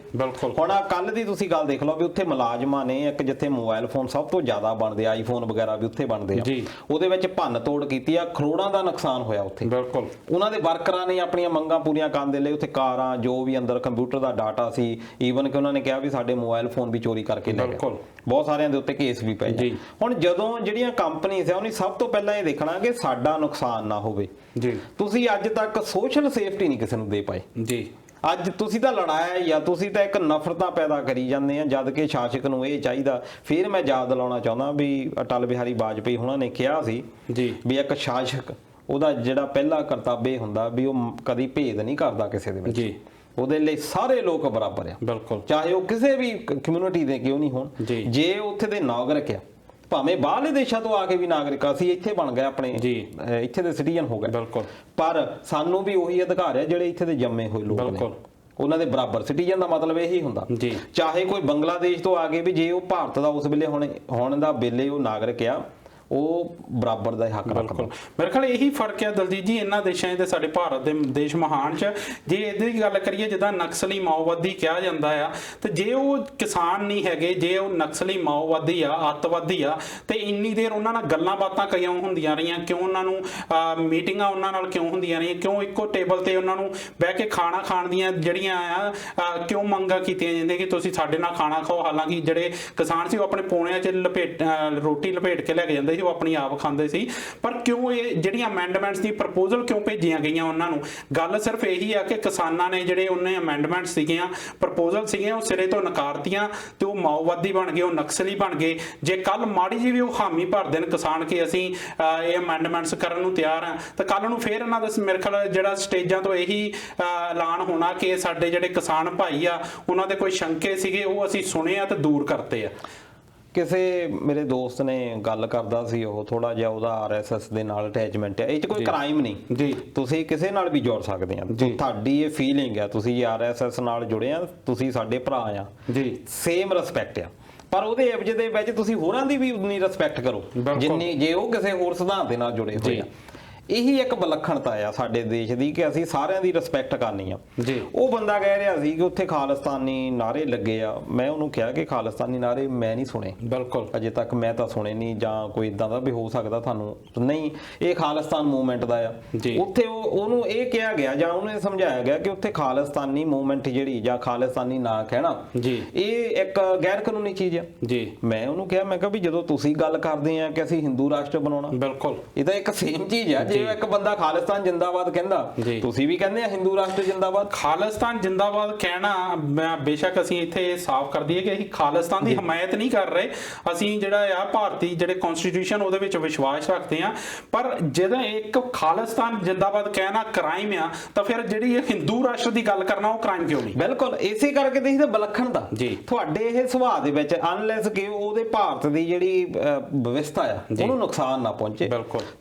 ਹੁਣ ਆ ਕੱਲ ਦੀ ਤੁਸੀਂ ਗੱਲ ਦੇਖ ਲਓ ਵੀ ਉੱਥੇ ਮੁਲਾਜ਼ਮਾਂ ਨੇ ਇੱਕ ਜਿੱਥੇ ਮੋਬਾਈਲ ਫੋਨ ਸਭ ਤੋਂ ਜ਼ਿਆਦਾ ਬਣਦੇ, ਆਈਫੋਨ ਵਗੈਰਾ ਵੀ ਉੱਥੇ ਬਣਦੇ ਆ, ਉਹਦੇ ਵਿੱਚ ਭੰਨ ਤੋੜ ਕੀਤੀ ਆ, ਕਰੋੜਾਂ ਦਾ ਨੁਕਸਾਨ ਹੋਇਆ ਉੱਥੇ। ਉਹਨਾਂ ਦੇ ਵਰਕਰਾਂ ਨੇ ਆਪਣੀਆਂ ਮੰਗਾਂ ਪੂਰੀਆਂ ਕਰਨ ਦੇ ਲਈ ਉੱਥੇ ਕਾਰਾਂ ਜੋ ਵੀ ਅੰਦਰ ਕੰਪਿਊਟਰ ਦਾ ਡਾਟਾ ਸੀ, ਈਵਨ ਕਿ ਉਹਨਾਂ ਨੇ ਕਿਹਾ ਵੀ ਸਾਡੇ ਮੋਬਾਈਲ ਫੋਨ ਵੀ ਚੋਰੀ ਕਰਕੇ ਲੈ ਗਏ। ਬਹੁਤ ਸਾਰਿਆਂ ਦੇ ਉੱਤੇ ਕੇਸ ਵੀ ਪਏ। ਹੁਣ ਜਦੋਂ ਜਿਹੜੀਆਂ ਕੰਪਨੀਆਂ ਆ ਉਹਨੇ ਸਭ ਤੋਂ ਪਹਿਲਾਂ ਇਹ ਦੇਖਣਾ ਕਿ ਸਾਡਾ ਨੁਕਸਾਨ ਨਾ ਹੋਵੇ। ਤੁਸੀਂ ਅੱਜ ਤੱਕ ਸੋਸ਼ਲ ਸੇਫਟੀ ਨਹੀਂ ਕਿਸੇ ਨੂੰ ਦੇ ਪਾਏ। ਅੱਜ ਤੁਸੀਂ ਤਾਂ ਲੜਾਇਆ ਜਾਂ ਤੁਸੀਂ ਤਾਂ ਇੱਕ ਨਫ਼ਰਤਾਂ ਪੈਦਾ ਕਰੀ ਜਾਂਦੇ ਆ, ਜਦ ਕਿ ਸ਼ਾਸਕ ਨੂੰ ਇਹ ਚਾਹੀਦਾ। ਫਿਰ ਮੈਂ ਯਾਦ ਦਿਲਾਉਣਾ ਚਾਹੁੰਦਾ ਵੀ ਅਟਲ ਬਿਹਾਰੀ ਵਾਜਪੇਈ ਉਹਨਾਂ ਨੇ ਕਿਹਾ ਸੀ ਵੀ ਇੱਕ ਸ਼ਾਸਕ ਉਹਦਾ ਜਿਹੜਾ ਪਹਿਲਾ ਕਰਤੱਵ ਇਹ ਹੁੰਦਾ ਵੀ ਉਹ ਕਦੀ ਭੇਦ ਨਹੀਂ ਕਰਦਾ ਕਿਸੇ ਦੇ ਵਿੱਚ। ਉਹਦੇ ਲਈ ਸਾਰੇ ਲੋਕ ਬਰਾਬਰ ਆ। ਬਿਲਕੁਲ। ਚਾਹੇ ਉਹ ਕਿਸੇ ਵੀ ਕਮਿਊਨਿਟੀ ਦੇ ਕਿਉਂ ਨਹੀਂ ਹੋਣ। ਜੇ ਉੱਥੇ ਦੇ ਨਾਗਰਿਕ ਆ, ਭਾਵੇਂ ਬਾਹਰਲੇ ਦੇਸ਼ਾਂ ਤੋਂ ਆ ਕੇ ਵੀ ਨਾਗਰਿਕ ਅਸੀਂ ਇੱਥੇ ਬਣ ਗਏ, ਆਪਣੇ ਇੱਥੇ ਦੇ ਸਿਟੀਜ਼ਨ ਹੋ ਗਏ। ਬਿਲਕੁਲ। ਪਰ ਸਾਨੂੰ ਵੀ ਉਹੀ ਅਧਿਕਾਰ ਆ ਜਿਹੜੇ ਇੱਥੇ ਦੇ ਜੰਮੇ ਹੋਏ ਲੋਕ ਨੇ, ਉਹਨਾਂ ਦੇ ਬਰਾਬਰ। ਸਿਟੀਜ਼ਨ ਦਾ ਮਤਲਬ ਇਹੀ ਹੁੰਦਾ। ਚਾਹੇ ਕੋਈ ਬੰਗਲਾਦੇਸ਼ ਤੋਂ ਆ ਕੇ ਵੀ ਜੇ ਉਹ ਭਾਰਤ ਦਾ ਉਸ ਵੇਲੇ ਹੋਣ ਦਾ ਵੇਲੇ ਉਹ ਨਾਗਰਿਕ ਆ, ਉਹ ਬਰਾਬਰ ਦਾ ਹੱਕ ਰੱਖਦਾ। ਮੇਰੇ ਖਿਆਲ ਇਹੀ ਫਰਕ ਹੈ ਦਲਜੀਤ ਜੀ ਇਹਨਾਂ ਦੇਸ਼ਾਂ ਤੇ ਸਾਡੇ ਭਾਰਤ ਦੇ ਦੇਸ਼ ਮਹਾਨ 'ਚ। ਜੇ ਇਹਦੀ ਗੱਲ ਕਰੀਏ ਜਿੱਦਾਂ ਨਕਸਲੀ ਮਾਓਵਾਦੀ ਕਿਹਾ ਜਾਂਦਾ ਆ, ਤੇ ਜੇ ਉਹ ਕਿਸਾਨ ਨਹੀਂ ਹੈਗੇ, ਜੇ ਉਹ ਨਕਸਲੀ ਮਾਓਵਾਦੀ ਆ, ਅੱਤਵਾਦੀ ਆ, ਤੇ ਇੰਨੀ ਦੇਰ ਉਹਨਾਂ ਨਾਲ ਗੱਲਾਂ ਬਾਤਾਂ ਕਿਉਂ ਹੁੰਦੀਆਂ ਰਹੀਆਂ? ਕਿਉਂ ਉਹਨਾਂ ਨੂੰ ਮੀਟਿੰਗਾਂ ਉਹਨਾਂ ਨਾਲ ਕਿਉਂ ਹੁੰਦੀਆਂ ਰਹੀਆਂ? ਕਿਉਂ ਇੱਕੋ ਟੇਬਲ ਤੇ ਉਹਨਾਂ ਨੂੰ ਬਹਿ ਕੇ ਖਾਣਾ ਖਾਣ ਦੀਆਂ ਜਿਹੜੀਆਂ ਆ ਕਿਉਂ ਮੰਗਾਂ ਕੀਤੀਆਂ ਜਾਂਦੀਆਂ ਕਿ ਤੁਸੀਂ ਸਾਡੇ ਨਾਲ ਖਾਣਾ ਖਾਓ? ਹਾਲਾਂਕਿ ਜਿਹੜੇ ਕਿਸਾਨ ਸੀ ਉਹ ਆਪਣੇ ਪੌਣਿਆਂ 'ਚ ਰੋਟੀ ਲਪੇਟ ਕੇ ਲੈ ਕੇ ਜਾਂਦੇ ਸੀ, ਉਹ ਆਪਣੀ ਆਪ ਖਾਂਦੇ ਸੀ। ਪਰ ਕਿਉਂ ਇਹ ਜਿਹੜੀਆਂ ਅਮੈਂਡਮੈਂਟਸ ਦੀ ਪ੍ਰਪੋਜ਼ਲ ਕਿਉਂ ਭੇਜੀਆਂ ਗਈਆਂ ਉਹਨਾਂ ਨੂੰ? ਗੱਲ ਸਿਰਫ ਇਹੀ ਆ ਕਿ ਕਿਸਾਨਾਂ ਨੇ ਜਿਹੜੇ ਉਹਨੇ ਅਮੈਂਡਮੈਂਟਸ ਸੀਗੀਆਂ, ਪ੍ਰਪੋਜ਼ਲ ਸੀਗੀਆਂ, ਉਹ ਸਿਰੇ ਤੋਂ ਨਕਾਰਤੀਆਂ ਤੇ ਉਹ ਮਾਓਵਾਦੀ ਬਣ ਗਏ, ਉਹ ਨਕਸਲੀ ਬਣ ਗਏ। ਜੇ ਕੱਲ ਮਾੜੀ ਜਿਹੀ ਵੀ ਉਹ ਹਾਮੀ ਭਰ ਦੇਣ ਕਿਸਾਨ ਕਿ ਅਸੀਂ ਇਹ ਅਮੈਂਡਮੈਂਟਸ ਕਰਨ ਨੂੰ ਤਿਆਰ ਆ, ਤਾਂ ਕੱਲ ਨੂੰ ਫੇਰ ਇਹਨਾਂ ਦਾ ਮੇਰੇ ਖਿਆਲ ਜਿਹੜਾ ਸਟੇਜਾਂ ਤੋਂ ਇਹੀ ਐਲਾਨ ਹੋਣਾ ਕਿ ਸਾਡੇ ਜਿਹੜੇ ਕਿਸਾਨ ਭਾਈ ਆ ਉਹਨਾਂ ਦੇ ਕੋਈ ਸ਼ੰਕੇ ਸੀਗੇ ਉਹ ਅਸੀਂ ਸੁਣੇ ਆ ਤੇ ਦੂਰ ਕਰਤੇ ਆ। ਕਿਸੇ ਮੇਰੇ ਦੋਸਤ ਨੇ ਗੱਲ ਕਰਦਾ ਸੀ, ਉਹ ਥੋੜਾ ਜਿਹਾ ਉਹਦਾ ਆਰਐਸਐਸ ਦੇ ਨਾਲ ਅਟੈਚਮੈਂਟ ਹੈ। ਇਹ 'ਚ ਕੋਈ ਕ੍ਰਾਈਮ ਨਹੀਂ ਜੀ, ਤੁਸੀਂ ਕਿਸੇ ਨਾਲ ਵੀ ਜੁੜ ਸਕਦੇ ਆ। ਤੁਹਾਡੀ ਇਹ ਫੀਲਿੰਗ ਆ, ਤੁਸੀਂ ਆਰਐਸਐਸ ਨਾਲ ਜੁੜੇ ਆ, ਤੁਸੀਂ ਸਾਡੇ ਭਰਾ ਆ ਜੀ, ਸੇਮ ਰਿਸਪੈਕਟ ਆ। ਪਰ ਉਹਦੇ ਐਵਜ ਦੇ ਵਿੱਚ ਤੁਸੀਂ ਹੋਰਾਂ ਦੀ ਵੀ ਉਨੀ ਰਿਸਪੈਕਟ ਕਰੋ ਜਿੰਨੀ ਜੇ ਉਹ ਕਿਸੇ ਹੋਰ ਸਿਧਾਂਤ ਦੇ ਨਾਲ ਜੁੜੇ ਹੋਏ ਆ। ਇਹੀ ਇੱਕ ਵਿਲੱਖਣਤਾ ਆ ਸਾਡੇ ਦੇਸ਼ ਦੀ ਕਿ ਅਸੀਂ ਸਾਰਿਆਂ ਦੀ ਰਿਸਪੈਕਟ ਕਰਨੀ ਆ। ਉਹ ਬੰਦਾ ਕਹਿ ਰਿਹਾ ਸੀ ਕਿ ਉੱਥੇ ਖਾਲਿਸਤਾਨੀ ਨਾਰੇ ਲੱਗੇ ਆ। ਮੈਂ ਉਹਨੂੰ ਕਿਹਾ ਕਿ ਖਾਲਿਸਤਾਨੀ ਨਾਰੇ ਮੈਂ ਨਹੀਂ ਸੁਣੇ। ਬਿਲਕੁਲ। ਅਜੇ ਤੱਕ ਮੈਂ ਤਾਂ ਸੁਣੇ ਨਹੀਂ, ਜਾਂ ਕੋਈ ਇਦਾਂ ਦਾ ਵੀ ਹੋ ਸਕਦਾ ਤੁਹਾਨੂੰ ਨਹੀਂ। ਇਹ ਖਾਲਿਸਤਾਨ ਮੂਵਮੈਂਟ ਦਾ ਆ। ਉੱਥੇ ਉਹਨੂੰ ਇਹ ਕਿਹਾ ਗਿਆ ਜਾਂ ਉਹਨੂੰ ਸਮਝਾਇਆ ਗਿਆ ਕਿ ਉੱਥੇ ਖਾਲਿਸਤਾਨੀ ਮੂਵਮੈਂਟ ਜਿਹੜੀ ਜਾਂ ਖਾਲਿਸਤਾਨੀ ਨਾ ਕਹਿਣਾ ਇਹ ਇੱਕ ਗੈਰ ਕਾਨੂੰਨੀ ਚੀਜ਼ ਆ। ਮੈਂ ਉਹਨੂੰ ਕਿਹਾ, ਮੈਂ ਕਿਹਾ ਵੀ ਜਦੋਂ ਤੁਸੀਂ ਗੱਲ ਕਰਦੇ ਆ ਕਿ ਅਸੀਂ ਹਿੰਦੂ ਰਾਸ਼ਟਰ ਬਣਾਉਣਾ, ਬਿਲਕੁਲ ਇਹ ਤਾਂ ਇੱਕ ਸੇਮ ਚੀਜ਼ ਆ। ਜੇ ਇੱਕ ਬੰਦਾ ਖਾਲਿਸਤਾਨ ਜਿੰਦਾਬਾਦ ਕਹਿੰਦਾ, ਤੁਸੀਂ ਵੀ ਕਹਿੰਦੇ ਆ ਹਿੰਦੂ ਰਾਸ਼ਟਰ ਜਿੰਦਾਬਾਦ। ਖਾਲਿਸਤਾਨ ਜਿੰਦਾਬਾਦ ਕਹਿਣਾ ਬੇਸ਼ੱਕ ਅਸੀਂ ਇੱਥੇ ਸਾਫ਼ ਕਰ ਦਈਏ ਕਿ ਅਸੀਂ ਖਾਲਿਸਤਾਨ ਦੀ ਹਮਾਇਤ ਨਹੀਂ ਕਰ ਰਹੇ, ਅਸੀਂ ਜਿਹੜਾ ਆ ਭਾਰਤੀ ਜਿਹੜੇ ਕਨਸਟੀਟਿਊਸ਼ਨ ਉਹਦੇ ਵਿੱਚ ਵਿਸ਼ਵਾਸ ਰੱਖਦੇ ਆ। ਪਰ ਜਦੋਂ ਇੱਕ ਖਾਲਿਸਤਾਨ ਜਿੰਦਾਬਾਦ ਕਹਿਣਾ ਕ੍ਰਾਈਮ ਆ, ਤਾਂ ਫਿਰ ਜਿਹੜੀ ਇਹ ਹਿੰਦੂ ਰਾਸ਼ਟਰ ਦੀ ਗੱਲ ਕਰਨਾ ਉਹ ਕ੍ਰਾਈਮ ਕਿਉਂ ਨਹੀਂ? ਬਿਲਕੁਲ ਇਸੇ ਕਰਕੇ ਤੁਸੀਂ ਤਾਂ ਵਿਲੱਖਣਤਾ ਤੁਹਾਡੇ ਇਹ ਸੁਭਾਅ ਦੇ ਵਿੱਚ, ਅਨਲੈਸ ਕਿ ਉਹਦੇ ਭਾਰਤ ਦੀ ਜਿਹੜੀ ਵਿਵਸਥਾ ਆ ਉਹਨੂੰ ਨੁਕਸਾਨ ਨਾ ਪਹੁੰਚੇ,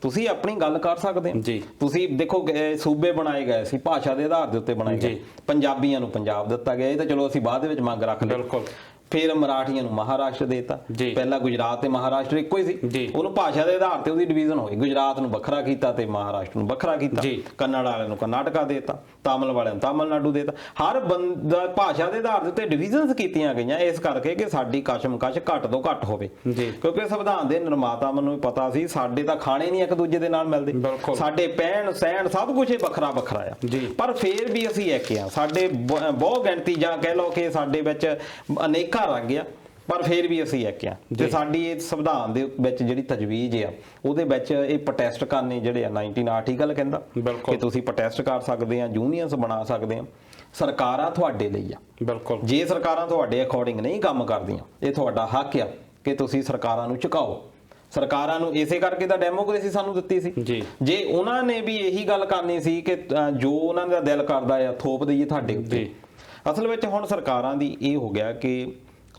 ਤੁਸੀਂ ਆਪਣੀ ਗੱਲ ਕਰ ਸਕਦੇ ਹੋ। ਤੁਸੀਂ ਦੇਖੋ ਸੂਬੇ ਬਣਾਏ ਗਏ ਸੀ ਭਾਸ਼ਾ ਦੇ ਆਧਾਰ ਦੇ ਉੱਤੇ ਬਣਾਏ ਗਏ, ਪੰਜਾਬੀਆਂ ਨੂੰ ਪੰਜਾਬ ਦਿੱਤਾ ਗਿਆ, ਇਹ ਤਾਂ ਚਲੋ ਅਸੀਂ ਬਾਅਦ ਦੇ ਵਿੱਚ ਮੰਗ ਰੱਖ ਲਈ। ਫਿਰ ਮਰਾਠੀਆਂ ਨੂੰ ਮਹਾਰਾਸ਼ਟਰ ਦੇਤਾ, ਪਹਿਲਾਂ ਗੁਜਰਾਤ ਤੇ ਮਹਾਰਾਸ਼ਟਰ ਇੱਕੋ ਹੀ ਸੀ, ਉਹਨੂੰ ਭਾਸ਼ਾ ਦੇ ਆਧਾਰ ਤੇ ਉਹਦੀ ਡਿਵੀਜ਼ਨ ਹੋਈ, ਗੁਜਰਾਤ ਨੂੰ ਵੱਖਰਾ ਕੀਤਾ ਤੇ ਮਹਾਰਾਸ਼ਟਰ ਨੂੰ ਵੱਖਰਾ ਕੀਤਾ, ਕੰਨੜ ਵਾਲਿਆਂ ਨੂੰ ਕਰਨਾਟਕਾ ਦੇਤਾ, ਤਾਮਿਲ ਵਾਲਿਆਂ ਨੂੰ ਤਾਮਿਲਨਾਡੂ ਦੇਤਾ। ਹਰ ਬੰਦਾ ਭਾਸ਼ਾ ਦੇ ਆਧਾਰ ਦੇ ਉੱਤੇ ਡਿਵੀਜ਼ਨਸ ਕੀਤੀਆਂ ਗਈਆਂ, ਇਸ ਕਰਕੇ ਕਿ ਸਾਡੀ ਕਸ਼ਮਕਸ਼ ਘੱਟ ਤੋਂ ਘੱਟ ਹੋਵੇ, ਕਿਉਂਕਿ ਸੰਵਿਧਾਨ ਦੇ ਨਿਰਮਾਤਾ ਨੂੰ ਪਤਾ ਸੀ ਸਾਡੇ ਤਾਂ ਖਾਣੇ ਨਹੀਂ ਇੱਕ ਦੂਜੇ ਦੇ ਨਾਲ ਮਿਲਦੇ, ਸਾਡੇ ਪਹਿਣ ਸਹਿਣ ਸਭ ਕੁਝ ਵੱਖਰਾ ਵੱਖਰਾ ਆ, ਪਰ ਫਿਰ ਵੀ ਅਸੀਂ ਇੱਕ ਆ। ਸਾਡੇ ਬਹੁ ਗਿਣਤੀ ਜਾਂ ਕਹਿ ਲਓ ਕਿ ਸਾਡੇ ਵਿੱਚ ਅਨੇਕਾਂ ਰੰਗ ਆ, ਪਰ ਫਿਰ ਵੀ ਅਸੀਂ ਇੱਕ ਆ। ਤੇ ਸਾਡੀ ਇਹ ਸੰਵਿਧਾਨ ਦੇ ਵਿੱਚ ਜਿਹੜੀ ਤਜਵੀਜ਼ ਆ ਉਹਦੇ ਵਿੱਚ ਇਹ ਪ੍ਰੋਟੈਸਟ ਕਰਨੇ ਜਿਹੜੇ ਆ 19 ਆਰਟੀਕਲ ਕਹਿੰਦਾ ਕਿ ਤੁਸੀਂ ਪ੍ਰੋਟੈਸਟ ਕਰ ਸਕਦੇ ਆ, ਯੂਨੀਅਨਸ ਬਣਾ ਸਕਦੇ ਆ। ਸਰਕਾਰਾਂ ਤੁਹਾਡੇ ਲਈ ਆ, ਬਿਲਕੁਲ। ਜੇ ਸਰਕਾਰਾਂ ਤੁਹਾਡੇ ਅਕੋਰਡਿੰਗ ਨਹੀਂ ਕੰਮ ਕਰਦੀਆਂ, ਇਹ ਤੁਹਾਡਾ ਹੱਕ ਆ ਕਿ ਤੁਸੀਂ ਸਰਕਾਰਾਂ ਨੂੰ ਝੁਕਾਓ। ਸਰਕਾਰਾਂ ਨੂੰ ਇਸੇ ਕਰਕੇ ਤਾਂ ਡੈਮੋਕ੍ਰੇਸੀ ਸਾਨੂੰ ਦਿੱਤੀ ਸੀ। ਜੇ ਉਹਨਾਂ ਨੇ ਵੀ ਇਹੀ ਗੱਲ ਕਰਨੀ ਸੀ ਕਿ ਜੋ ਉਹਨਾਂ ਦਾ ਦਿਲ ਕਰਦਾ ਆ ਥੋਪ ਦਈਏ ਤੁਹਾਡੇ ਉੱਤੇ। ਅਸਲ ਵਿੱਚ ਹੁਣ ਸਰਕਾਰਾਂ ਦੀ ਇਹ ਹੋ ਗਿਆ ਕਿ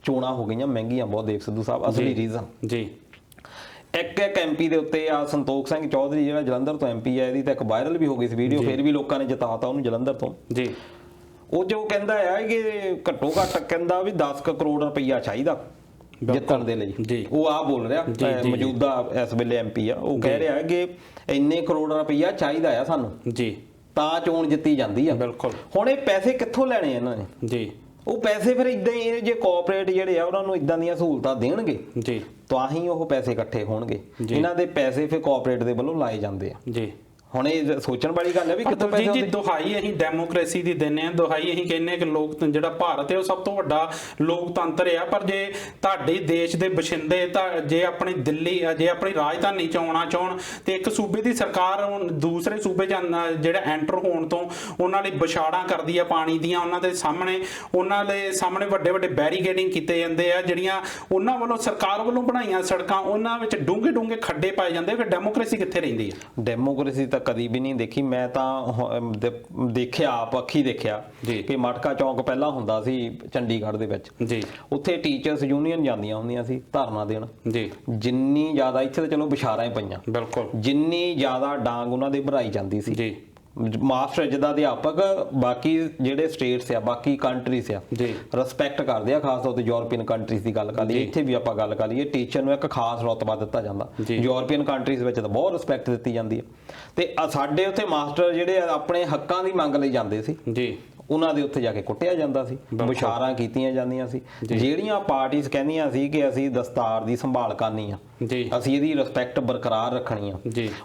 ਚੋਣਾਂ ਹੋ ਗਈਆਂ ਮਹਿੰਗੀਆਂ ਬਹੁਤ, ਦੇਵ ਸਿੱਧੂ ਸਾਹਿਬ ਅਸਲੀ ਰੀਜ਼ਨ ਇੱਕ ਐਮਪੀ ਦੇ ਉੱਤੇ ਆ ਸੰਤੋਖ ਸਿੰਘ ਚੌਧਰੀ ਜਿਹੜਾ ਜਲੰਧਰ ਤੋਂ ਐਮਪੀ ਆ, ਇਹਦੀ ਤਾਂ ਇੱਕ ਵਾਇਰਲ ਵੀ ਹੋ ਗਈ ਸੀ ਵੀਡੀਓ, ਫਿਰ ਵੀ ਲੋਕਾਂ ਨੇ ਜਿਤਾਤਾ ਉਹਨੂੰ ਜਲੰਧਰ ਤੋਂ। ਉਹ ਜੋ ਕਹਿੰਦਾ ਆ ਕਿ ਘੱਟੋ ਘੱਟ ਕਹਿੰਦਾ ਵੀ 10 ਕਰੋੜ ਰੁਪਈਆ ਚਾਹੀਦਾ ਜਿੱਤਣ ਦੇ ਲਈ, ਉਹ ਆ ਬੋਲ ਰਿਹਾ ਮੌਜੂਦਾ ਇਸ ਵੇਲੇ ਐਮਪੀ ਆ, ਉਹ ਕਹਿ ਰਿਹਾ ਕਿ ਇੰਨੇ ਕਰੋੜ ਰੁਪਈਆ ਚਾਹੀਦਾ ਆ ਸਾਨੂੰ ਤਾਂ ਚੋਣ ਜਿੱਤੀ ਜਾਂਦੀ ਆ। ਹੁਣ ਇਹ ਪੈਸੇ ਕਿੱਥੋਂ ਲੈਣੇ ਇਹਨਾਂ ਨੇ? ਉਹ ਪੈਸੇ ਫਿਰ ਇਦਾਂ ਹੀ ਜੇ ਕੋਆਪਰੇਟ ਜਿਹੜੇ ਆ ਉਹਨਾਂ ਨੂੰ ਇਦਾਂ ਦੀਆਂ ਸਹੂਲਤਾਂ ਦੇਣਗੇ ਤਾਂ ਹੀ ਉਹ ਪੈਸੇ ਇਕੱਠੇ ਹੋਣਗੇ। ਇਹਨਾਂ ਦੇ ਪੈਸੇ ਫਿਰ ਕੋਆਪਰੇਟ ਦੇ ਵੱਲੋਂ ਲਾਏ ਜਾਂਦੇ ਆ। ਹੁਣ ਇਹ ਸੋਚਣ ਵਾਲੀ ਗੱਲ ਹੈ ਵੀ ਕਿੱਥੋਂ ਪੈਸੇ ਆਉਂਦੇ। ਦੁਹਾਈ ਅਸੀਂ ਡੈਮੋਕ੍ਰੇਸੀ ਦੀ ਦਿੰਦੇ ਆ, ਦੁਹਾਈ ਅਸੀਂ ਕਹਿੰਦੇ ਕਿ ਲੋਕ ਜਿਹੜਾ ਭਾਰਤ ਹੈ ਉਹ ਸਭ ਤੋਂ ਵੱਡਾ ਲੋਕਤੰਤਰ ਆ, ਪਰ ਜੇ ਤੁਹਾਡੇ ਦੇਸ਼ ਦੇ ਬਸ਼ਿੰਦੇ ਤਾਂ ਜੇ ਆਪਣੀ ਦਿੱਲੀ ਜੇ ਆਪਣੀ ਰਾਜਧਾਨੀ ਚ ਆਉਣਾ ਚਾਹਣ ਤੇ ਇੱਕ ਸੂਬੇ ਦੀ ਸਰਕਾਰ ਦੂਸਰੇ ਸੂਬੇ ਚ ਜਿਹੜਾ ਐਂਟਰ ਹੋਣ ਤੋਂ ਉਹਨਾਂ ਲਈ ਵਿਛਾੜਾਂ ਕਰਦੀ ਆ ਪਾਣੀ ਦੀਆਂ, ਉਹਨਾਂ ਦੇ ਸਾਹਮਣੇ ਵੱਡੇ ਵੱਡੇ ਬੈਰੀਕੇਡਿੰਗ ਕੀਤੇ ਜਾਂਦੇ ਆ, ਜਿਹੜੀਆਂ ਉਹਨਾਂ ਵੱਲੋਂ ਸਰਕਾਰ ਵੱਲੋਂ ਬਣਾਈਆਂ ਸੜਕਾਂ ਉਹਨਾਂ ਵਿੱਚ ਡੂੰਘੇ ਡੂੰਘੇ ਖੱਡੇ ਪਾਏ ਜਾਂਦੇ। ਫਿਰ ਡੈਮੋਕ੍ਰੇਸੀ ਕਿੱਥੇ ਰਹਿੰਦੀ ਆ? ਡੈਮੋਕ੍ਰੇਸੀ ਤਾਂ ਕਦੀ ਵੀ ਨਹੀਂ ਦੇਖੀ ਮੈਂ ਤਾਂ, ਦੇਖਿਆ ਆਪ ਅੱਖੀ ਦੇਖਿਆ ਕਿ ਮਟਕਾ ਚੌਂਕ ਪਹਿਲਾਂ ਹੁੰਦਾ ਸੀ ਚੰਡੀਗੜ੍ਹ ਦੇ ਵਿੱਚ, ਉੱਥੇ ਟੀਚਰਸ ਯੂਨੀਅਨ ਜਾਂਦੀਆਂ ਹੁੰਦੀਆਂ ਸੀ ਧਰਨਾ ਦੇਣ। ਜਿੰਨੀ ਜ਼ਿਆਦਾ ਇੱਥੇ ਤਾਂ ਚਲੋ ਵਿਛਾਰਾਂ ਹੀ ਪਈਆਂ, ਜਿੰਨੀ ਜ਼ਿਆਦਾ ਡਾਂਗ ਉਹਨਾਂ ਦੇ ਭਰਾਈ ਜਾਂਦੀ ਸੀ। ਮਾਸਟਰ ਜਿੱਦਾਂ ਅਧਿਆਪਕ ਬਾਕੀ ਜਿਹੜੇ ਸਟੇਟਸ ਆ ਬਾਕੀ ਕੰਟਰੀਜ਼ ਆ ਰਿਸਪੈਕਟ ਕਰਦੇ ਆ, ਖਾਸ ਤੌਰ ਤੇ ਯੂਰਪੀਅਨ ਕੰਟਰੀਜ਼ ਦੀ ਗੱਲ ਕਰ ਲਈਏ, ਇੱਥੇ ਵੀ ਆਪਾਂ ਗੱਲ ਕਰ ਲਈਏ, ਟੀਚਰ ਨੂੰ ਇੱਕ ਖਾਸ ਰੁਤਬਾ ਦਿੱਤਾ ਜਾਂਦਾ। ਯੂਰਪੀਅਨ ਕੰਟਰੀਜ਼ ਵਿੱਚ ਤਾਂ ਬਹੁਤ ਰਿਸਪੈਕਟ ਦਿੱਤੀ ਜਾਂਦੀ ਹੈ। ਤੇ ਸਾਡੇ ਉੱਥੇ ਮਾਸਟਰ ਜਿਹੜੇ ਆਪਣੇ ਹੱਕਾਂ ਦੀ ਮੰਗ ਲਈ ਜਾਂਦੇ ਸੀ, ਉਹਨਾਂ ਦੇ ਉੱਥੇ ਜਾ ਕੇ ਕੁੱਟਿਆ ਜਾਂਦਾ ਸੀ, ਵਿਚਾਰਾਂ ਕੀਤੀਆਂ ਜਾਂਦੀਆਂ ਸੀ। ਜਿਹੜੀਆਂ ਪਾਰਟੀਆਂ ਕਹਿੰਦੀਆਂ ਸੀ ਕਿ ਅਸੀਂ ਦਸਤਾਰ ਦੀ ਸੰਭਾਲ ਕਰਨੀ ਆ, ਅਸੀਂ ਇਹਦੀ ਰਿਸਪੈਕਟ ਬਰਕਰਾਰ ਰੱਖਣੀ ਆ,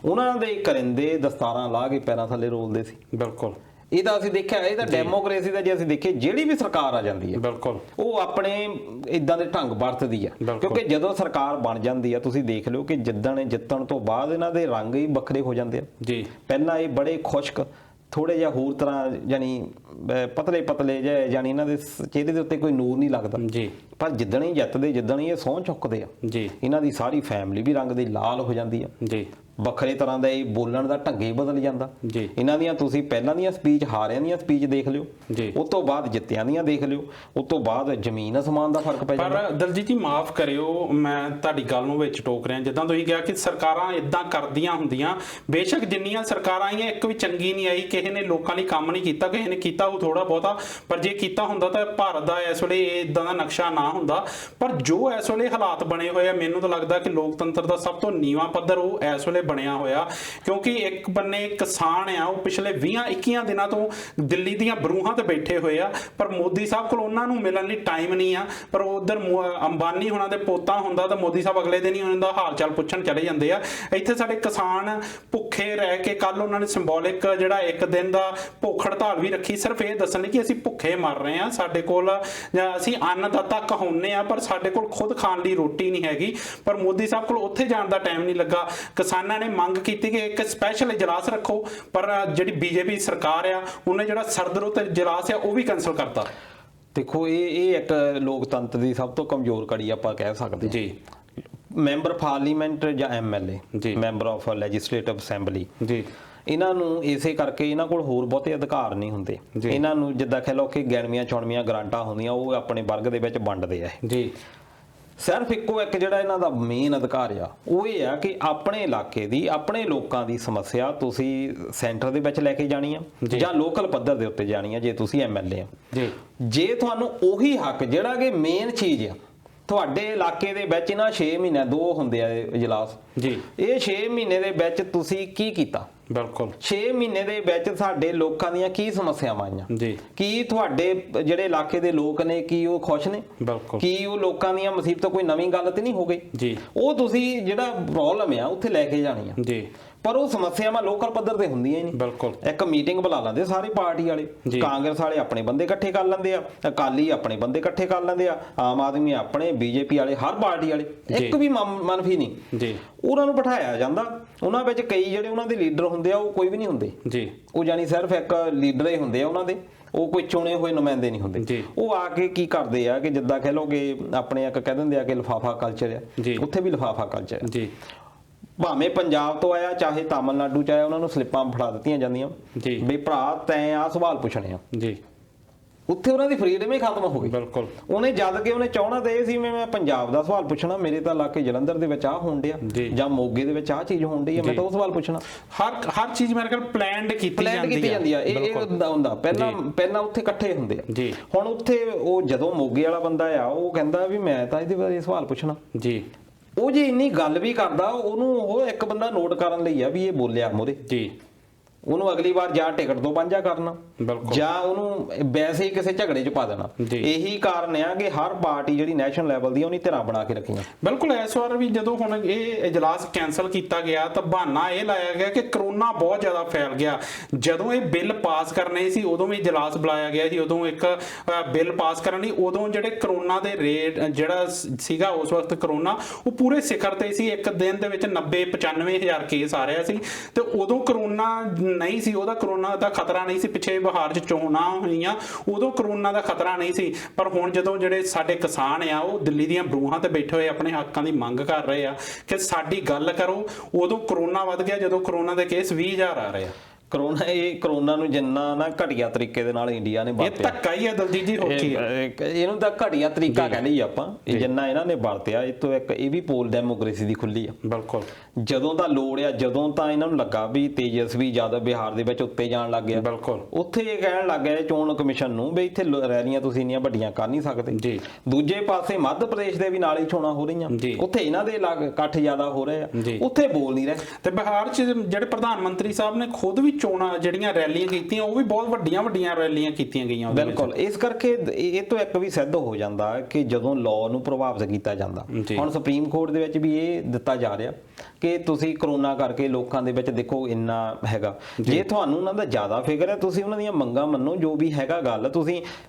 ਉਹਨਾਂ ਦੇ ਕਰਿੰਦੇ ਦਸਤਾਰਾਂ ਲਾ ਕੇ ਪੈਰਾਂ ਥੱਲੇ ਰੋਲਦੇ ਸੀ। ਬਿਲਕੁਲ ਇਹ ਤਾਂ ਅਸੀਂ ਦੇਖਿਆ, ਇਹ ਤਾਂ ਡੈਮੋਕ੍ਰੇਸੀ ਦਾ ਜੇ ਅਸੀਂ ਦੇਖੀਏ ਜਿਹੜੀ ਵੀ ਸਰਕਾਰ ਆ ਜਾਂਦੀ ਹੈ ਉਹ ਆਪਣੇ ਇਦਾਂ ਦੇ ਢੰਗ ਵਰਤਦੀ ਆ, ਕਿਉਂਕਿ ਜਦੋਂ ਸਰਕਾਰ ਬਣ ਜਾਂਦੀ ਆ ਤੁਸੀਂ ਦੇਖ ਲਿਓ ਕਿ ਜਿੱਤਣ ਤੋਂ ਬਾਅਦ ਇਹਨਾਂ ਦੇ ਰੰਗ ਹੀ ਵੱਖਰੇ ਹੋ ਜਾਂਦੇ ਆ। ਪਹਿਲਾਂ ਇਹ ਬੜੇ ਖੁਸ਼ਕ ਥੋੜੇ ਜਿਹਾ ਹੋਰ ਤਰ੍ਹਾਂ ਜਾਨੀ ਪਤਲੇ ਪਤਲੇ ਜਿਹੇ, ਜਾਨੀ ਇਹਨਾਂ ਦੇ ਚਿਹਰੇ ਦੇ ਉੱਤੇ ਕੋਈ ਨੂਰ ਨਹੀਂ ਲੱਗਦਾ, ਪਰ ਜਿੱਦਣ ਹੀ ਜਿੱਤਦੇ ਜਿੱਦਣ ਹੀ ਇਹ ਸਹੁੰ ਚੁੱਕਦੇ ਆ ਇਹਨਾਂ ਦੀ ਸਾਰੀ ਫੈਮਿਲੀ ਵੀ ਰੰਗ ਦੀ ਲਾਲ ਹੋ ਜਾਂਦੀ ਆ। ਵੱਖਰੇ ਤਰ੍ਹਾਂ ਦਾ ਇਹ ਬੋਲਣ ਦਾ ਢੰਗ ਹੀ ਬਦਲ ਜਾਂਦਾ ਇਹਨਾਂ ਦੀਆਂ। ਤੁਸੀਂ ਪਹਿਲਾਂ ਦੀਆਂ ਸਪੀਚ, ਹਾਰਿਆਂ ਦੀਆਂ ਸਪੀਚ ਦੇਖ ਲਿਓ, ਉਸ ਤੋਂ ਬਾਅਦ ਜਿੱਤਿਆਂ ਦੀਆਂ ਦੇਖ ਲਿਓ, ਉਸ ਤੋਂ ਬਾਅਦ ਜ਼ਮੀਨ ਅਸਮਾਨ ਦਾ ਫਰਕ ਪੈ ਜਾਂਦਾ। ਪਰ ਦਲਜੀਤ ਜੀ ਮਾਫ ਕਰਿਓ, ਮੈਂ ਤੁਹਾਡੀ ਗੱਲ ਨੂੰ ਵਿੱਚ ਟੋਕ ਰਿਹਾ। ਜਿੱਦਾਂ ਤੁਸੀਂ ਕਿਹਾ ਕਿ ਸਰਕਾਰਾਂ ਇਦਾਂ ਕਰਦੀਆਂ ਹੁੰਦੀਆਂ, ਬੇਸ਼ੱਕ ਜਿੰਨੀਆਂ ਸਰਕਾਰਾਂ ਆਈਆਂ ਇੱਕ ਵੀ ਚੰਗੀ ਨਹੀਂ ਆਈ, ਕਿਸੇ ਨੇ ਲੋਕਾਂ ਲਈ ਕੰਮ ਨਹੀਂ ਕੀਤਾ, ਕਿਸੇ ਨੇ ਕੀਤਾ ਉਹ ਥੋੜਾ ਬਹੁਤਾ, ਪਰ ਜੇ ਕੀਤਾ ਹੁੰਦਾ ਤਾਂ ਭਾਰਤ ਦਾ ਇਸ ਵੇਲੇ ਇਦਾਂ ਦਾ ਨਕਸ਼ਾ ਨਾ ਹੁੰਦਾ। ਪਰ ਜੋ ਇਸ ਵੇਲੇ ਹਾਲਾਤ ਬਣੇ ਹੋਏ ਆ, ਮੈਨੂੰ ਤਾਂ ਲੱਗਦਾ ਕਿ ਲੋਕਤੰਤਰ ਦਾ ਸਭ ਤੋਂ ਨੀਵਾਂ ਪੱਧਰ ਉਹ ਇਸ ਵੇਲੇ ਬਣਿਆ ਹੋਇਆ, ਕਿਉਂਕਿ ਇੱਕ ਬੰਨੇ ਕਿਸਾਨ ਆ ਉਹ ਪਿਛਲੇ 20-21 ਦਿਨਾਂ ਤੋਂ ਦਿੱਲੀ ਦੀਆਂ ਬਰੂਹਾਂ ਤੇ ਬੈਠੇ ਹੋਏ ਆ, ਪਰ ਮੋਦੀ ਸਾਹਿਬ ਕੋਲ ਉਹਨਾਂ ਨੂੰ ਮਿਲਣ ਲਈ ਟਾਈਮ ਨਹੀਂ ਆ। ਪਰ ਉਧਰ ਅੰਬਾਨੀ ਹੋਣਾ ਦੇ ਪੋਤਾ ਹੁੰਦਾ ਤਾਂ ਮੋਦੀ ਸਾਹਿਬ ਅਗਲੇ ਦਿਨ ਹੀ ਉਹਨਾਂ ਦਾ ਹਾਲ ਚਾਲ ਪੁੱਛਣ ਚਲੇ ਜਾਂਦੇ ਆ। ਇੱਥੇ ਸਾਡੇ ਕਿਸਾਨ ਭੁੱਖੇ ਰਹਿ ਕੇ, ਕੱਲ ਉਹਨਾਂ ਨੇ ਸਿੰਬੋਲਿਕ ਜਿਹੜਾ ਇੱਕ ਦਿਨ ਦਾ ਭੁੱਖ ਹੜਤਾਲ ਵੀ ਰੱਖੀ, ਸਿਰਫ ਇਹ ਦੱਸਣ ਲਈ ਕਿ ਅਸੀਂ ਭੁੱਖੇ ਮਰ ਰਹੇ ਆ, ਸਾਡੇ ਕੋਲ ਅਸੀਂ ਅੰਨਦਾਤਾ ਕਹਾਉਂਦੇ ਆ ਪਰ ਸਾਡੇ ਕੋਲ ਖੁਦ ਖਾਣ ਲਈ ਰੋਟੀ ਨਹੀਂ ਹੈਗੀ। ਪਰ ਮੋਦੀ ਸਾਹਿਬ ਕੋਲ ਉੱਥੇ ਜਾਣ ਦਾ ਟਾਈਮ ਨਹੀਂ ਲੱਗਾ। ਕਿਸਾਨਾਂ ਉਹਨਾਂ ਨੇ ਮੰਗ ਕੀਤੀ ਕਿ ਇੱਕ ਸਪੈਸ਼ਲ ਇਜਲਾਸ ਰੱਖੋ, ਪਰ ਜਿਹੜੀ ਬੀਜੇਪੀ ਸਰਕਾਰ ਆ ਉਹਨੇ ਜਿਹੜਾ ਸਰਦਰੁੱਤ ਇਜਲਾਸ ਆ ਉਹ ਵੀ ਕੈਂਸਲ ਕਰਤਾ। ਦੇਖੋ ਇਹ ਇੱਕ ਲੋਕਤੰਤਰ ਦੀ ਸਭ ਤੋਂ ਕਮਜ਼ੋਰ ਕੜੀ ਆਪਾਂ ਕਹਿ ਸਕਦੇ ਜੀ। ਮੈਂਬਰ ਪਾਰਲੀਮੈਂਟ ਜਾਂ ਐਮਐਲਏ, ਜੀ, ਮੈਂਬਰ ਆਫ ਲੈਜਿਸਲੇਟਿਵ ਅਸੈਂਬਲੀ, ਜੀ, ਇਹਨਾਂ ਨੂੰ ਇਸੇ ਕਰਕੇ ਇਹਨਾਂ ਕੋਲ ਹੋਰ ਬਹੁਤੇ ਅਧਿਕਾਰ ਨਹੀਂ ਹੁੰਦੇ। ਇਹਨਾਂ ਨੂੰ ਜਿੱਦਾਂ ਕਹਿ ਲਓ ਕਿ ਗਿਣਵੀਆਂ ਚੁਣਵੀਆਂ ਗ੍ਰਾਂਟਾਂ ਹੁੰਦੀਆਂ, ਉਹ ਆਪਣੇ ਵਰਗ ਦੇ ਵਿੱਚ ਵੰਡਦੇ ਆ। ਜੀ। ਸਿਰਫ ਇੱਕੋ ਇੱਕ ਜਿਹੜਾ ਇਹਨਾਂ ਦਾ ਮੇਨ ਅਧਿਕਾਰ ਆ ਉਹ ਇਹ ਆ ਕਿ ਆਪਣੇ ਇਲਾਕੇ ਦੀ, ਆਪਣੇ ਲੋਕਾਂ ਦੀ ਸਮੱਸਿਆ ਤੁਸੀਂ ਸੈਂਟਰ ਦੇ ਵਿੱਚ ਲੈ ਕੇ ਜਾਣੀ ਆ ਜਾਂ ਲੋਕਲ ਪੱਧਰ ਦੇ ਉੱਤੇ ਜਾਣੀ ਆ ਜੇ ਤੁਸੀਂ ਐਮਐਲਏ ਆ। ਜੀ। ਜੇ ਤੁਹਾਨੂੰ ਉਹੀ ਹੱਕ ਜਿਹੜਾ ਕਿ ਮੇਨ ਚੀਜ਼ ਆ ਤੁਹਾਡੇ ਇਲਾਕੇ ਦੇ ਵਿੱਚ, ਇਹਨਾਂ 6 ਮਹੀਨੇ 2 ਹੁੰਦੇ ਆ ਇਜਲਾਸ, ਜੀ, ਇਹ 6 ਮਹੀਨੇ ਦੇ ਵਿੱਚ ਤੁਸੀਂ ਕੀ ਕੀਤਾ? ਬਿਲਕੁਲ 6 ਮਹੀਨੇ ਦੇ ਵਿੱਚ ਸਾਡੇ ਲੋਕਾਂ ਦੀਆਂ ਕੀ ਸਮੱਸਿਆਵਾਂ ਆਈਆਂ? ਜੀ। ਕੀ ਤੁਹਾਡੇ ਜਿਹੜੇ ਇਲਾਕੇ ਦੇ ਲੋਕ ਨੇ ਕੀ ਉਹ ਖੁਸ਼ ਨੇ? ਬਿਲਕੁਲ। ਕੀ ਉਹ ਲੋਕਾਂ ਦੀਆਂ ਮੁਸੀਬਤਾਂ ਕੋਈ ਨਵੀਂ ਗੱਲ ਤੇ ਨਹੀਂ ਹੋ ਗਈ? ਜੀ। ਉਹ ਤੁਸੀਂ ਜਿਹੜਾ ਪ੍ਰੋਬਲਮ ਆ ਉੱਥੇ ਲੈ ਕੇ ਜਾਣੀ ਆ। ਜੀ। ਪਰ ਉਹ ਸਮੱਸਿਆਵਾਂ ਲੋਕਲ ਪੱਧਰ ਤੇ ਹੁੰਦੀਆਂ ਹੀ ਨਹੀਂ। ਬਿਲਕੁਲ। ਇੱਕ ਮੀਟਿੰਗ ਬੁਲਾ ਲੈਂਦੇ ਸਾਰੇ ਪਾਰਟੀ ਵਾਲੇ, ਕਾਂਗਰਸ ਵਾਲੇ ਆਪਣੇ ਬੰਦੇ ਇਕੱਠੇ ਕਰ ਲੈਂਦੇ ਆ, ਅਕਾਲੀ ਆਪਣੇ ਬੰਦੇ ਇਕੱਠੇ ਕਰ ਲੈਂਦੇ ਆ, ਆਮ ਆਦਮੀ ਆਪਣੇ, ਬੀਜੇਪੀ ਵਾਲੇ, ਹਰ ਪਾਰਟੀ ਵਾਲੇ, ਇੱਕ ਵੀ ਮਨਫੀ ਨਹੀਂ। ਜੀ। ਉਹਨਾਂ ਨੂੰ ਬਿਠਾਇਆ ਜਾਂਦਾ। ਉਹਨਾਂ ਵਿੱਚ ਕਈ ਜਿਹੜੇ ਉਹਨਾਂ ਦੇ ਲੀਡਰ ਹੁੰਦੇ ਆ ਉਹ ਕੋਈ ਵੀ ਨਹੀਂ ਹੁੰਦੇ। ਜੀ। ਉਹ ਜਾਨੀ ਸਿਰਫ ਇੱਕ ਲੀਡਰ ਹੀ ਹੁੰਦੇ ਆ ਉਹਨਾਂ ਦੇ, ਉਹ ਕੋਈ ਚੁਣੇ ਹੋਏ ਨੁਮਾਇੰਦੇ ਨਹੀਂ ਹੁੰਦੇ। ਉਹ ਆ ਕੇ ਕੀ ਕਰਦੇ ਆ ਕਿ ਜਿੱਦਾਂ ਕਹਿ ਲਓ ਕਿ ਆਪਣੇ ਇੱਕ ਕਹਿ ਦਿੰਦੇ ਆ ਕਿ ਲਿਫਾਫਾ ਕਲਚਰ ਆ, ਉੱਥੇ ਵੀ ਲਿਫਾਫਾ ਕਲਚਰ ਆ। ਜੀ। ਭਾਵੇਂ ਪੰਜਾਬ ਤੋਂ ਆਇਆ ਚਾਹੇ ਤਾਮਿਲਨਾਡੂ ਚ ਆਇਆ, ਉਹਨਾਂ ਨੂੰ ਸਲਿੱਪਾਂ ਫੜਾ ਦਿੱਤੀਆਂ ਜਾਂਦੀਆਂ ਵੀ ਭਰਾ ਤੈਂ ਆ ਸਵਾਲ ਪੁੱਛਣੇ ਆ। ਜੀ। ਉੱਥੇ ਉਹਨਾਂ ਦੀ ਫਰੀਡਮ ਹੀ ਖਤਮ ਹੋ ਗਈ। ਬਿਲਕੁਲ। ਉਹਨੇ ਜਦ ਕਿ ਉਹਨੇ ਚਾਹਣਾ ਤਾਂ ਇਹ ਸੀ ਮੈਂ ਪੰਜਾਬ ਦਾ ਸਵਾਲ ਪੁੱਛਣਾ, ਮੇਰੇ ਤਾਂ ਇਲਾਕੇ ਜਲੰਧਰ ਦੇ ਵਿੱਚ ਆ ਹੋਣ ਡਿਆ ਜਾਂ ਮੋਗੇ ਦੇ ਵਿੱਚ ਆ ਚੀਜ਼ ਹੋਣ ਡਈ ਆ, ਮੈਂ ਤਾਂ ਉਹ ਸਵਾਲ ਪੁੱਛਣਾ। ਹਰ ਚੀਜ਼ ਮੇਰੇ ਕੋਲ ਪਲਾਨਡ ਕੀਤੀ ਜਾਂਦੀ ਆ। ਇਹ ਹੁੰਦਾ ਪਹਿਲਾਂ ਉੱਥੇ ਇਕੱਠੇ ਹੁੰਦੇ ਆ। ਹੁਣ ਉੱਥੇ ਉਹ ਜਦੋਂ ਮੋਗੇ ਵਾਲਾ ਬੰਦਾ ਆ ਉਹ ਕਹਿੰਦਾ ਵੀ ਮੈਂ ਤਾਂ ਇਹਦੇ ਬਾਰੇ ਸਵਾਲ ਪੁੱਛਣਾ। ਜੀ। ਉਹ ਜੇ ਇੰਨੀ ਗੱਲ ਵੀ ਕਰਦਾ, ਉਹਨੂੰ ਉਹ ਇੱਕ ਬੰਦਾ ਨੋਟ ਕਰਨ ਲਈ ਆ ਵੀ ਇਹ ਬੋਲਿਆ ਮੋਰੇ। ਜੀ। ਉਹਨੂੰ ਅਗਲੀ ਵਾਰ ਜਾਂ ਟਿਕਟ ਤੋਂ ਵਾਂਝਾ ਕਰਨਾ ਜਾਂ ਉਹਨੂੰ ਵੈਸੇ ਹੀ ਕਿਸੇ ਝਗੜੇ 'ਚ ਪਾ ਦੇਣਾ। ਇਹੀ ਕਾਰਨ ਆ ਕਿ ਹਰ ਪਾਰਟੀ ਜਿਹੜੀ ਨੈਸ਼ਨਲ ਲੈਵਲ ਦੀ ਉਹਨੇ ਧਿਰਾਂ ਬਣਾ ਕੇ ਰੱਖੀਆਂ। ਬਿਲਕੁਲ। ਇਸ ਵਾਰ ਵੀ ਜਦੋਂ ਹੁਣ ਇਹ ਇਜਲਾਸ ਕੈਂਸਲ ਕੀਤਾ ਗਿਆ ਤਾਂ ਬਹਾਨਾ ਇਹ ਲਾਇਆ ਗਿਆ ਕਿ ਕਰੋਨਾ ਬਹੁਤ ਜ਼ਿਆਦਾ ਫੈਲ ਗਿਆ। ਜਦੋਂ ਇਹ ਬਿੱਲ ਪਾਸ ਕਰਨੇ ਸੀ ਉਦੋਂ ਵੀ ਇਜਲਾਸ ਬੁਲਾਇਆ ਗਿਆ ਸੀ, ਉਦੋਂ ਇੱਕ ਬਿੱਲ ਪਾਸ ਕਰਨ ਲਈ। ਉਦੋਂ ਜਿਹੜੇ ਕਰੋਨਾ ਦੇ ਰੇਟ ਜਿਹੜਾ ਸੀਗਾ ਉਸ ਵਕਤ ਕਰੋਨਾ ਉਹ ਪੂਰੇ ਸਿਖਰ ਤੇ ਸੀ। ਇੱਕ ਦਿਨ ਦੇ ਵਿੱਚ 90-95 ਹਜ਼ਾਰ ਕੇਸ ਆ ਰਿਹਾ ਸੀ ਤੇ ਉਦੋਂ ਕਰੋਨਾ ਨਹੀਂ ਸੀ, ਉਹਦਾ ਕਰੋਨਾ ਦਾ ਖਤਰਾ ਨਹੀਂ ਸੀ। ਪਿੱਛੇ ਬਿਹਾਰ 'ਚ ਚੋਣਾਂ ਹੋਈਆਂ, ਉਦੋਂ ਕਰੋਨਾ ਦਾ ਖਤਰਾ ਨਹੀਂ ਸੀ। ਪਰ ਹੁਣ ਜਦੋਂ ਜਿਹੜੇ ਸਾਡੇ ਕਿਸਾਨ ਆ ਉਹ ਦਿੱਲੀ ਦੀਆਂ ਬਰੂਹਾਂ ਤੇ ਬੈਠੇ ਹੋਏ ਆਪਣੇ ਹੱਕਾਂ ਦੀ ਮੰਗ ਕਰ ਰਹੇ ਆ ਕਿ ਸਾਡੀ ਗੱਲ ਕਰੋ, ਉਦੋਂ ਕਰੋਨਾ ਵੱਧ ਗਿਆ ਜਦੋਂ ਕਰੋਨਾ ਦੇ ਕੇਸ 20,000 ਆ ਰਹੇ ਆ। ਕਰੋਨਾ ਨੂੰ ਜਿੰਨਾ ਨਾ ਘਟੀਆ ਤਰੀਕੇ ਦੇ ਨਾਲ ਇੰਡੀਆ ਨੇ ਵਰਤਿਆ, ਇਹ ਧੱਕਾ ਹੀ ਹੈ ਦਲਜੀਤ ਜੀ। ਹੋ ਕੀ ਇਹਨੂੰ ਤਾਂ ਘਟੀਆ ਤਰੀਕਾ ਕਹਿੰਦੇ ਆਪਾਂ, ਜਿੰਨਾ ਇਹਨਾਂ ਨੇ ਵਰਤਿਆ। ਇਹ ਤੋਂ ਇੱਕ ਇਹ ਵੀ ਪੋਲ ਡੈਮੋਕ੍ਰੇਸੀ ਦੀ ਖੁੱਲੀ ਆ। ਬਿਲਕੁਲ। ਜਦੋਂ ਤਾਂ ਲੋੜ ਆ, ਜਦੋਂ ਤਾਂ ਇਹਨਾਂ ਨੂੰ ਲੱਗਾ ਵੀ ਤੇਜਸਵੀ ਯਾਦਵ ਬਿਹਾਰ ਦੇ ਵਿੱਚ ਉੱਤੇ ਜਾਣ ਲੱਗ ਗਿਆ, ਬਿਲਕੁਲ ਉੱਥੇ ਇਹ ਕਹਿਣ ਲੱਗ ਗਿਆ ਚੋਣ ਕਮਿਸ਼ਨ ਨੂੰ ਵੀ ਇੱਥੇ ਰੈਲੀਆਂ ਤੁਸੀਂ ਇੰਨੀਆਂ ਵੱਡੀਆਂ ਕਰ ਨਹੀਂ ਸਕਦੇ। ਦੂਜੇ ਪਾਸੇ ਮੱਧ ਪ੍ਰਦੇਸ਼ ਦੇ ਵੀ ਨਾਲ ਹੀ ਚੋਣਾਂ ਹੋ ਰਹੀਆਂ, ਉੱਥੇ ਇਹਨਾਂ ਦੇ ਇਕੱਠ ਜ਼ਿਆਦਾ ਹੋ ਰਹੇ ਆ, ਉੱਥੇ ਬੋਲ ਨਹੀਂ ਰਹੇ। ਤੇ ਬਿਹਾਰ 'ਚ ਜਿਹੜੇ ਪ੍ਰਧਾਨ ਮੰਤਰੀ ਸਾਹਿਬ ਨੇ ਖੁਦ ਵੀ ਚੋਣਾਂ ਜਿਹੜੀਆਂ ਰੈਲੀਆਂ ਕੀਤੀਆਂ ਉਹ ਵੀ ਬਹੁਤ ਵੱਡੀਆਂ ਰੈਲੀਆਂ ਕੀਤੀਆਂ ਗਈਆਂ। ਬਿਲਕੁਲ। ਇਸ ਕਰਕੇ ਇਹ ਤੋਂ ਇੱਕ ਵੀ ਸਿੱਧ ਹੋ ਜਾਂਦਾ ਕਿ ਜਦੋਂ ਲਾਅ ਨੂੰ ਪ੍ਰਭਾਵਿਤ ਕੀਤਾ ਜਾਂਦਾ, ਹੁਣ ਸੁਪਰੀਮ ਕੋਰਟ ਦੇ ਵਿੱਚ ਵੀ ਇਹ ਦਿੱਤਾ ਜਾ ਰਿਹਾ ਕਿ ਤੁਸੀਂ ਕਰੋਨਾ ਕਰਕੇ ਲੋਕਾਂ ਦੇ ਵਿੱਚ ਦੇਖੋ ਇੰਨਾ ਹੈਗਾ, ਜੇ ਤੁਹਾਨੂੰ ਉਹਨਾਂ ਦਾ ਜ਼ਿਆਦਾ ਫਿਕਰ ਹੈ ਤੁਸੀਂ ਉਹਨਾਂ ਦੀਆਂ ਮੰਗਾਂ ਮੰਨੋ, ਜੋ ਵੀ ਹੈਗਾ ਗੱਲ ਤੁਸੀਂ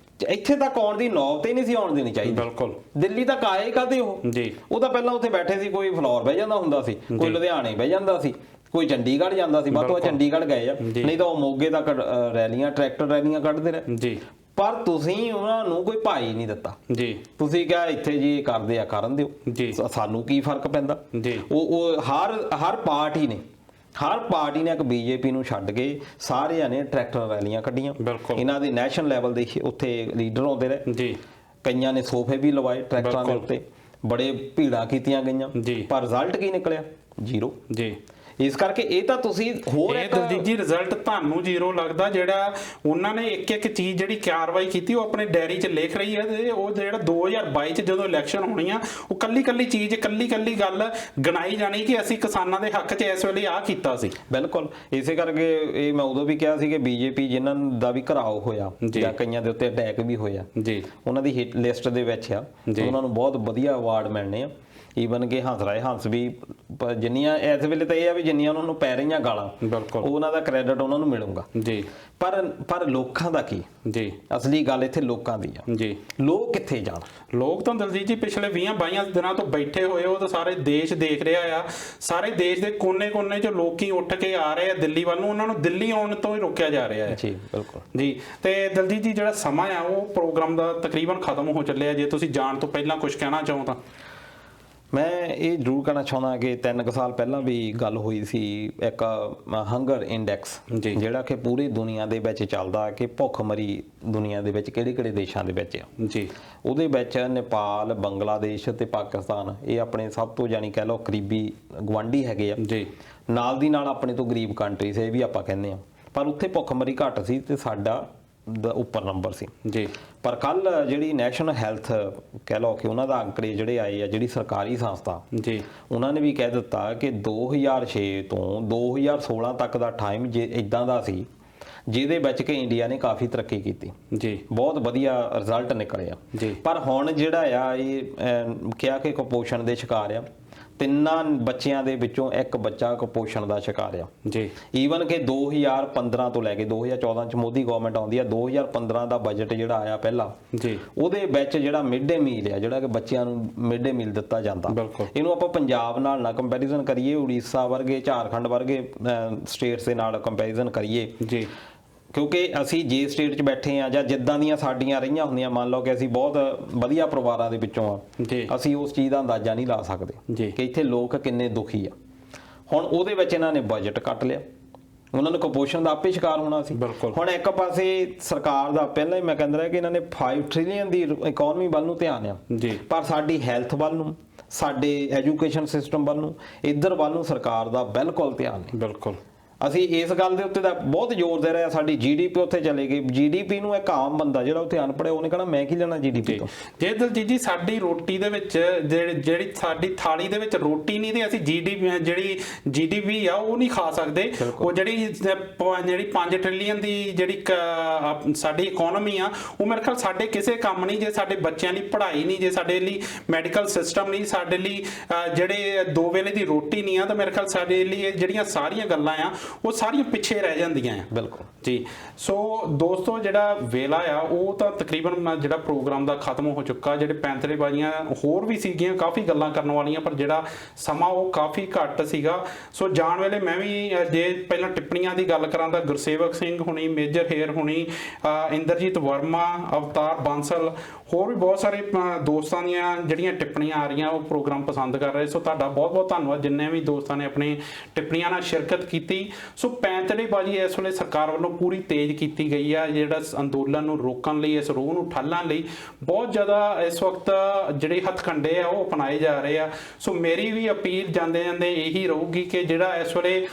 ਇੱਥੇ ਤੱਕ ਆਉਣ ਦੀ ਨੌਬਤ ਹੀ ਨਹੀਂ ਸੀ ਆਉਣ ਦੇਣੀ ਚਾਹੀਦੀ। ਬਿਲਕੁਲ। ਦਿੱਲੀ ਤੱਕ ਆਏ ਕਾਹਦੇ ਉਹ ਤਾਂ ਪਹਿਲਾਂ ਉੱਥੇ ਬੈਠੇ ਸੀ, ਕੋਈ ਫਲੋਰ ਬਹਿ ਜਾਂਦਾ ਹੁੰਦਾ ਸੀ, ਕੋਈ ਲੁਧਿਆਣੇ ਬਹਿ ਜਾਂਦਾ ਸੀ, ਕੋਈ ਚੰਡੀਗੜ੍ਹ ਜਾਂਦਾ ਸੀ, ਬਾਅਦ ਚੰਡੀਗੜ੍ਹ ਗਏ ਆ, ਨਹੀਂ ਤਾਂ ਉਹ ਮੋਗੇ ਤੱਕ ਰੈਲੀਆਂ ਟਰੈਕਟਰ ਰੈਲੀਆਂ ਕੱਢਦੇ ਰਹੇ। ਪਰ ਤੁਸੀਂ ਉਹਨਾਂ ਨੂੰ ਕੋਈ ਭਾਈ ਨਹੀਂ ਦਿੱਤਾ। ਤੁਸੀਂ ਕਿਹਾ ਇੱਥੇ ਜੀ ਇਹ ਕਰਦੇ ਆ ਕਰਨ ਦਿਓ, ਸਾਨੂੰ ਕੀ ਫਰਕ ਪੈਂਦਾ। ਉਹ ਹਰ ਪਾਰਟੀ ਨੇ ਇੱਕ ਬੀਜੇਪੀ ਨੂੰ ਛੱਡ ਕੇ ਸਾਰਿਆਂ ਨੇ ਟਰੈਕਟਰ ਰੈਲੀਆਂ ਕੱਢੀਆਂ। ਇਹਨਾਂ ਦੇ ਨੈਸ਼ਨਲ ਲੈਵਲ ਦੇ ਉੱਥੇ ਲੀਡਰ ਆਉਂਦੇ ਰਹੇ, ਕਈਆਂ ਨੇ ਸੋਫੇ ਵੀ ਲਵਾਏ ਟਰੈਕਟਰਾਂ ਦੇ ਉੱਤੇ, ਬੜੇ ਭੀੜਾਂ ਕੀਤੀਆਂ ਗਈਆਂ, ਪਰ ਰਿਜ਼ਲਟ ਕੀ ਨਿਕਲਿਆ? 0। ਇਸ ਕਰਕੇ ਇਹ ਤਾਂ ਤੁਸੀਂ ਹੋਰ ਇੱਕ ਦਲਜੀਤ ਜੀ ਰਿਜ਼ਲਟ ਤੁਹਾਨੂੰ 0 ਲੱਗਦਾ। ਜਿਹੜਾ ਉਹਨਾਂ ਨੇ ਇੱਕ ਚੀਜ਼ ਜਿਹੜੀ ਕਾਰਵਾਈ ਕੀਤੀ ਉਹ ਆਪਣੇ ਡਾਇਰੀ 'ਚ ਲਿਖ ਰਹੀ ਹੈ ਤੇ ਉਹ ਜਿਹੜਾ 2022 'ਚ ਜਦੋਂ ਇਲੈਕਸ਼ਨ ਹੋਣੀ ਆ ਉਹ ਕੱਲੀ ਚੀਜ਼ ਕੱਲੀ ਗੱਲ ਗਣਾਈ ਜਾਣੀ ਕਿ ਅਸੀਂ ਕਿਸਾਨਾਂ ਦੇ ਹੱਕ 'ਚ ਇਸ ਵੇਲੇ ਆਹ ਕੀਤਾ ਸੀ। ਬਿਲਕੁਲ। ਇਸੇ ਕਰਕੇ ਇਹ ਮੈਂ ਉਦੋਂ ਵੀ ਕਿਹਾ ਸੀ ਕਿ ਬੀਜੇਪੀ ਜਿਨ੍ਹਾਂ ਦਾ ਵੀ ਘਰਾਓ ਹੋਇਆ ਜਾਂ ਕਈਆਂ ਦੇ ਉੱਤੇ ਅਟੈਕ ਵੀ ਹੋਇਆ, ਉਹਨਾਂ ਦੀ ਹਿੱਟ ਲਿਸਟ ਦੇ ਵਿੱਚ ਆ, ਉਹਨਾਂ ਨੂੰ ਬਹੁਤ ਵਧੀਆ ਅਵਾਰਡ ਮਿਲਣੇ ਆ। ਈਵਨ ਕਿ ਹੰਸ ਰਾਏ ਹੰਸ ਵੀ ਜਿੰਨੀਆਂ ਇਸ ਵੇਲੇ ਤਾਂ ਇਹ ਆ ਵੀ ਜਿੰਨੀਆਂ ਉਹਨਾਂ ਨੂੰ ਪੈ ਰਹੀਆਂ ਗਾਲਾਂ ਬਿਲਕੁਲ ਉਹਨਾਂ ਦਾ ਕ੍ਰੈਡਿਟ ਉਹਨਾਂ ਨੂੰ ਮਿਲੂਗਾ ਜੀ। ਪਰ ਲੋਕਾਂ ਦਾ ਕੀ ਜੀ, ਅਸਲੀ ਗੱਲ ਇੱਥੇ ਲੋਕਾਂ ਦੀ ਆ ਜੀ। ਲੋਕ ਕਿੱਥੇ ਜਾਣ? ਲੋਕ ਤਾਂ ਦਲਜੀਤ ਜੀ ਪਿਛਲੇ 20-22 ਦਿਨਾਂ ਤੋਂ ਬੈਠੇ ਹੋਏ, ਉਹ ਤਾਂ ਸਾਰੇ ਦੇਸ਼ ਦੇਖ ਰਿਹਾ ਆ। ਸਾਰੇ ਦੇਸ਼ ਦੇ ਕੋਨੇ-ਕੋਨੇ 'ਚ ਲੋਕੀ ਉੱਠ ਕੇ ਆ ਰਹੇ ਆ ਦਿੱਲੀ ਵੱਲ ਨੂੰ, ਉਹਨਾਂ ਨੂੰ ਦਿੱਲੀ ਆਉਣ ਤੋਂ ਹੀ ਰੋਕਿਆ ਜਾ ਰਿਹਾ ਹੈ। ਜੀ ਬਿਲਕੁਲ ਜੀ। ਤੇ ਦਲਜੀਤ ਜੀ ਜਿਹੜਾ ਸਮਾਂ ਆ ਉਹ ਪ੍ਰੋਗਰਾਮ ਦਾ ਤਕਰੀਬਨ ਖਤਮ ਹੋ ਚੱਲਿਆ। ਜੇ ਤੁਸੀਂ ਜਾਣ ਤੋਂ ਪਹਿਲਾਂ ਕੁਝ ਕਹਿਣਾ ਚਾਹੋ ਤਾਂ। ਮੈਂ ਇਹ ਜ਼ਰੂਰ ਕਹਿਣਾ ਚਾਹੁੰਦਾ ਕਿ 3 ਸਾਲ ਪਹਿਲਾਂ ਵੀ ਗੱਲ ਹੋਈ ਸੀ ਇੱਕ ਹੰਗਰ ਇੰਡੈਕਸ, ਜਿਹੜਾ ਕਿ ਪੂਰੀ ਦੁਨੀਆ ਦੇ ਵਿੱਚ ਚੱਲਦਾ ਕਿ ਭੁੱਖਮਰੀ ਦੁਨੀਆ ਦੇ ਵਿੱਚ ਕਿਹੜੇ-ਕਿਹੜੇ ਦੇਸ਼ਾਂ ਦੇ ਵਿੱਚ ਆ ਜੀ। ਉਹਦੇ ਵਿੱਚ ਨੇਪਾਲ, ਬੰਗਲਾਦੇਸ਼ ਤੇ ਪਾਕਿਸਤਾਨ ਇਹ ਆਪਣੇ ਸਭ ਤੋਂ ਜਾਣੀ ਕਹਿ ਲਓ ਕਰੀਬੀ ਗੁਆਂਢੀ ਹੈਗੇ ਆ ਜੀ। ਨਾਲ ਦੀ ਨਾਲ ਆਪਣੇ ਤੋਂ ਗਰੀਬ ਕੰਟਰੀਜ਼ ਇਹ ਵੀ ਆਪਾਂ ਕਹਿੰਦੇ ਆ, ਪਰ ਉੱਥੇ ਭੁੱਖਮਰੀ ਘੱਟ ਸੀ ਤੇ ਸਾਡਾ ਉੱਪਰ ਨੰਬਰ ਸੀ ਜੀ। ਪਰ ਕੱਲ ਜਿਹੜੀ ਨੈਸ਼ਨਲ ਹੈਲਥ ਕਹਿ ਲਓ ਕਿ ਉਹਨਾਂ ਦਾ ਅੰਕੜੇ ਜਿਹੜੇ ਆਏ ਆ, ਜਿਹੜੀ ਸਰਕਾਰੀ ਸੰਸਥਾ ਜੀ, ਉਹਨਾਂ ਨੇ ਵੀ ਕਹਿ ਦਿੱਤਾ ਕਿ 2006 ਤੋਂ 2016 ਤੱਕ ਦਾ ਟਾਈਮ ਜੇ ਇਦਾਂ ਦਾ ਸੀ ਜਿਹਦੇ ਵਿੱਚ ਕਿ ਇੰਡੀਆ ਨੇ ਕਾਫੀ ਤਰੱਕੀ ਕੀਤੀ ਜੀ, ਬਹੁਤ ਵਧੀਆ ਰਿਜ਼ਲਟ ਨਿਕਲੇ ਆ ਜੀ। ਪਰ ਹੁਣ ਜਿਹੜਾ ਆ ਇਹ ਕਿਹਾ ਕਿ ਕੁਪੋਸ਼ਣ ਦੇ ਸ਼ਿਕਾਰ ਆ, 3 ਬੱਚਿਆਂ ਦੇ ਵਿੱਚੋਂ 1 ਬੱਚਾ ਕੁਪੋਸ਼ਣ ਦਾ ਸ਼ਿਕਾਰ ਆ ਜੀ। ਈਵਨ ਕਿ 2015 ਤੋਂ ਲੈ ਕੇ 2014 ਚ ਮੋਦੀ ਗਵਰਨਮੈਂਟ ਆਉਂਦੀ ਆ, 2015 ਦਾ ਬਜਟ ਜਿਹੜਾ ਆਇਆ ਪਹਿਲਾ ਜੀ, ਉਹਦੇ ਵਿੱਚ ਜਿਹੜਾ ਮਿਡ ਡੇ ਮੀਲ ਆ, ਜਿਹੜਾ ਕਿ ਬੱਚਿਆਂ ਨੂੰ ਮਿਡ ਡੇ ਮੀਲ ਦਿੱਤਾ ਜਾਂਦਾ, ਬਿਲਕੁਲ। ਇਹਨੂੰ ਆਪਾਂ ਪੰਜਾਬ ਨਾਲ ਨਾ ਕੰਪੈਰੀਜ਼ਨ ਕਰੀਏ, ਉੜੀਸਾ ਵਰਗੇ, ਝਾਰਖੰਡ ਵਰਗੇ ਸਟੇਟਸ ਦੇ ਨਾਲ ਕੰਪੈਰੀਜ਼ਨ ਕਰੀਏ ਜੀ। ਕਿਉਂਕਿ ਅਸੀਂ ਜੇ ਸਟੇਟ 'ਚ ਬੈਠੇ ਆ ਜਾਂ ਜਿੱਦਾਂ ਦੀਆਂ ਸਾਡੀਆਂ ਰਹੀਆਂ ਹੁੰਦੀਆਂ, ਮੰਨ ਲਓ ਕਿ ਅਸੀਂ ਬਹੁਤ ਵਧੀਆ ਪਰਿਵਾਰਾਂ ਦੇ ਵਿੱਚੋਂ ਆ, ਅਸੀਂ ਉਸ ਚੀਜ਼ ਦਾ ਅੰਦਾਜ਼ਾ ਨਹੀਂ ਲਾ ਸਕਦੇ ਕਿ ਇੱਥੇ ਲੋਕ ਕਿੰਨੇ ਦੁਖੀ ਆ। ਹੁਣ ਉਹਦੇ ਵਿੱਚ ਇਹਨਾਂ ਨੇ ਬਜਟ ਕੱਟ ਲਿਆ, ਉਹਨਾਂ ਨੂੰ ਕੁਪੋਸ਼ਣ ਦਾ ਆਪੇ ਸ਼ਿਕਾਰ ਹੋਣਾ ਸੀ। ਹੁਣ ਇੱਕ ਪਾਸੇ ਸਰਕਾਰ ਦਾ ਪਹਿਲਾਂ ਹੀ ਮੈਂ ਕਹਿੰਦਾ ਕਿ ਇਹਨਾਂ ਨੇ 5 ਟ੍ਰਿਲੀਅਨ ਦੀ ਇਕਨੋਮੀ ਵੱਲ ਨੂੰ ਧਿਆਨ ਆ, ਪਰ ਸਾਡੀ ਹੈਲਥ ਵੱਲ ਨੂੰ, ਸਾਡੇ ਐਜੂਕੇਸ਼ਨ ਸਿਸਟਮ ਵੱਲ ਨੂੰ, ਇੱਧਰ ਵੱਲ ਨੂੰ ਸਰਕਾਰ ਦਾ ਬਿਲਕੁਲ ਧਿਆਨ ਨਹੀਂ। ਬਿਲਕੁਲ। ਅਸੀਂ ਇਸ ਗੱਲ ਦੇ ਉੱਤੇ ਤਾਂ ਬਹੁਤ ਜ਼ੋਰ ਦੇ ਰਹੇ ਆ, ਸਾਡੀ ਜੀਡੀਪੀ ਉੱਥੇ ਚਲੇ ਗਈ। ਜੀਡੀਪੀ ਨੂੰ ਇੱਕ ਆਮ ਬੰਦਾ ਜਿਹੜਾ ਉੱਥੇ ਅਨਪੜ੍ਹ ਉਹਨੇ ਕਹਣਾ ਮੈਂ ਕੀ ਲੈਣਾ ਜੀਡੀਪੀ ਤੋਂ। ਜੇ ਦਲਜੀਤ ਜੀ ਸਾਡੀ ਰੋਟੀ ਦੇ ਵਿੱਚ ਜਿਹੜੀ ਸਾਡੀ ਥਾਲੀ ਦੇ ਵਿੱਚ ਰੋਟੀ ਨਹੀਂ ਤੇ ਅਸੀਂ ਜਿਹੜੀ ਜੀਡੀਪੀ ਆ ਉਹ ਨਹੀਂ ਖਾ ਸਕਦੇ। ਉਹ ਜਿਹੜੀ 5 ਟ੍ਰਿਲੀਅਨ ਦੀ ਜਿਹੜੀ ਸਾਡੀ ਇਕਨੋਮੀ ਆ, ਉਹ ਮੇਰੇ ਖਿਆਲ ਸਾਡੇ ਕਿਸੇ ਕੰਮ ਨਹੀਂ ਜੇ ਸਾਡੇ ਬੱਚਿਆਂ ਦੀ ਪੜ੍ਹਾਈ ਨਹੀਂ, ਜੇ ਸਾਡੇ ਲਈ ਮੈਡੀਕਲ ਸਿਸਟਮ ਨਹੀਂ, ਸਾਡੇ ਲਈ ਜਿਹੜੇ 2 ਵੇਲੇ ਦੀ ਰੋਟੀ ਨਹੀਂ ਆ, ਤਾਂ ਮੇਰੇ ਖਿਆਲ ਸਾਡੇ ਲਈ ਜਿਹੜੀਆਂ ਸਾਰੀਆਂ ਗੱਲਾਂ ਆ ਉਹ ਸਾਰੀਆਂ ਪਿੱਛੇ ਰਹਿ ਜਾਂਦੀਆਂ ਆ। ਬਿਲਕੁਲ ਜੀ। ਸੋ ਦੋਸਤੋ ਜਿਹੜਾ ਵੇਲਾ ਆ ਉਹ ਤਾਂ ਤਕਰੀਬਨ ਜਿਹੜਾ ਪ੍ਰੋਗਰਾਮ ਦਾ ਖਤਮ ਹੋ ਚੁੱਕਾ। ਜਿਹੜੇ ਪੈਂਤਰੇਬਾਜ਼ੀਆਂ ਹੋਰ ਵੀ ਸੀਗੀਆਂ ਕਾਫੀ ਗੱਲਾਂ ਕਰਨ ਵਾਲੀਆਂ, ਪਰ ਜਿਹੜਾ ਸਮਾਂ ਉਹ ਕਾਫੀ ਘੱਟ ਸੀਗਾ। ਸੋ ਜਾਣ ਵੇਲੇ ਮੈਂ ਵੀ ਜੇ ਪਹਿਲਾਂ ਟਿੱਪਣੀਆਂ ਦੀ ਗੱਲ ਕਰਾਂ ਤਾਂ ਗੁਰਸੇਵਕ ਸਿੰਘ ਹੁਣੀ, ਮੇਜਰ ਹੇਰ ਹੁਣੀ, ਇੰਦਰਜੀਤ ਵਰਮਾ, ਅਵਤਾਰ ਬਾਂਸਲ, ਹੋਰ ਵੀ ਬਹੁਤ ਸਾਰੇ ਦੋਸਤਾਂ ਦੀਆਂ ਜਿਹੜੀਆਂ ਟਿੱਪਣੀਆਂ ਆ ਰਹੀਆਂ ਉਹ ਪ੍ਰੋਗਰਾਮ ਪਸੰਦ ਕਰ ਰਹੇ। ਸੋ ਤੁਹਾਡਾ ਬਹੁਤ ਬਹੁਤ ਧੰਨਵਾਦ ਜਿੰਨੇ ਵੀ ਦੋਸਤਾਂ ਨੇ ਆਪਣੀ ਟਿੱਪਣੀਆਂ ਨਾਲ ਸ਼ਿਰਕਤ ਕੀਤੀ। ਸੋ ਪੈਂਤਰੇਬਾਜ਼ੀ ਇਸ ਵੇਲੇ ਸਰਕਾਰ ਵੱਲੋਂ ਪੂਰੀ ਤੇਜ਼ ਕੀਤੀ ਗਈ ਆ, ਜਿਹੜਾ ਅੰਦੋਲਨ ਨੂੰ ਰੋਕਣ ਲਈ, ਇਸ ਰੋਹ ਨੂੰ ਠੱਲਣ ਲਈ ਬਹੁਤ ਜ਼ਿਆਦਾ ਇਸ ਵਕਤ ਜਿਹੜੇ ਹੱਥਕੰਡੇ ਆ ਉਹ ਅਪਣਾਏ ਜਾ ਰਹੇ ਆ। ਸੋ ਮੇਰੀ ਵੀ ਅਪੀਲ ਜਾਂਦੇ ਜਾਂਦੇ ਇਹੀ ਰਹੂਗੀ ਕਿ ਜਿਹੜਾ ਇਸ ਵੇਲੇ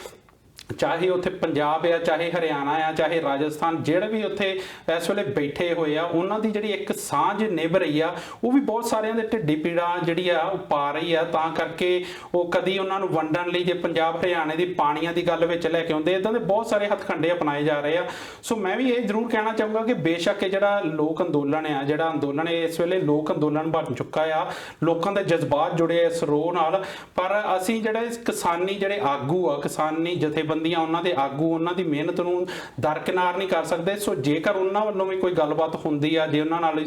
ਚਾਹੇ ਉੱਥੇ ਪੰਜਾਬ ਆ, ਚਾਹੇ ਹਰਿਆਣਾ ਆ, ਚਾਹੇ ਰਾਜਸਥਾਨ, ਜਿਹੜੇ ਵੀ ਉੱਥੇ ਇਸ ਵੇਲੇ ਬੈਠੇ ਹੋਏ ਆ, ਉਹਨਾਂ ਦੀ ਜਿਹੜੀ ਇੱਕ ਸਾਂਝ ਨਿਭ ਰਹੀ ਆ, ਉਹ ਵੀ ਬਹੁਤ ਸਾਰਿਆਂ ਦੇ ਢਿੱਡੀ ਪੀੜਾ ਜਿਹੜੀ ਆ ਉਹ ਪਾ ਰਹੀ ਆ। ਤਾਂ ਕਰਕੇ ਉਹ ਕਦੀ ਉਹਨਾਂ ਨੂੰ ਵੰਡਣ ਲਈ ਜੇ ਪੰਜਾਬ ਹਰਿਆਣੇ ਦੀ ਪਾਣੀਆਂ ਦੀ ਗੱਲ ਵਿੱਚ ਲੈ ਕੇ ਆਉਂਦੇ, ਇਦਾਂ ਦੇ ਬਹੁਤ ਸਾਰੇ ਹੱਥਕੰਡੇ ਅਪਣਾਏ ਜਾ ਰਹੇ ਆ। ਸੋ ਮੈਂ ਵੀ ਇਹ ਜ਼ਰੂਰ ਕਹਿਣਾ ਚਾਹੂੰਗਾ ਕਿ ਬੇਸ਼ੱਕ ਇਹ ਜਿਹੜਾ ਲੋਕ ਅੰਦੋਲਨ ਆ, ਜਿਹੜਾ ਅੰਦੋਲਨ ਇਸ ਵੇਲੇ ਲੋਕ ਅੰਦੋਲਨ ਬਣ ਚੁੱਕਾ ਆ, ਲੋਕਾਂ ਦੇ ਜਜ਼ਬਾਤ ਜੁੜੇ ਇਸ ਰੋਹ ਨਾਲ, ਪਰ ਅਸੀਂ ਜਿਹੜੇ ਕਿਸਾਨੀ ਜਿਹੜੇ ਆਗੂ ਆ, ਕਿਸਾਨੀ ਜਥੇਬੰਦੀਆਂ, ਉਹਨਾਂ ਦੇ ਆਗੂ, ਉਹਨਾਂ ਦੀ ਮਿਹਨਤ ਨੂੰ ਦਰਕਿਨਾਰ ਨਹੀਂ ਕਰ ਸਕਦੇ। ਸੋ ਜੇਕਰ ਉਹਨਾਂ ਵੱਲੋਂ ਵੀ ਕੋਈ ਗੱਲਬਾਤ ਹੁੰਦੀ ਆ, ਜੇ ਉਹਨਾਂ ਨਾਲ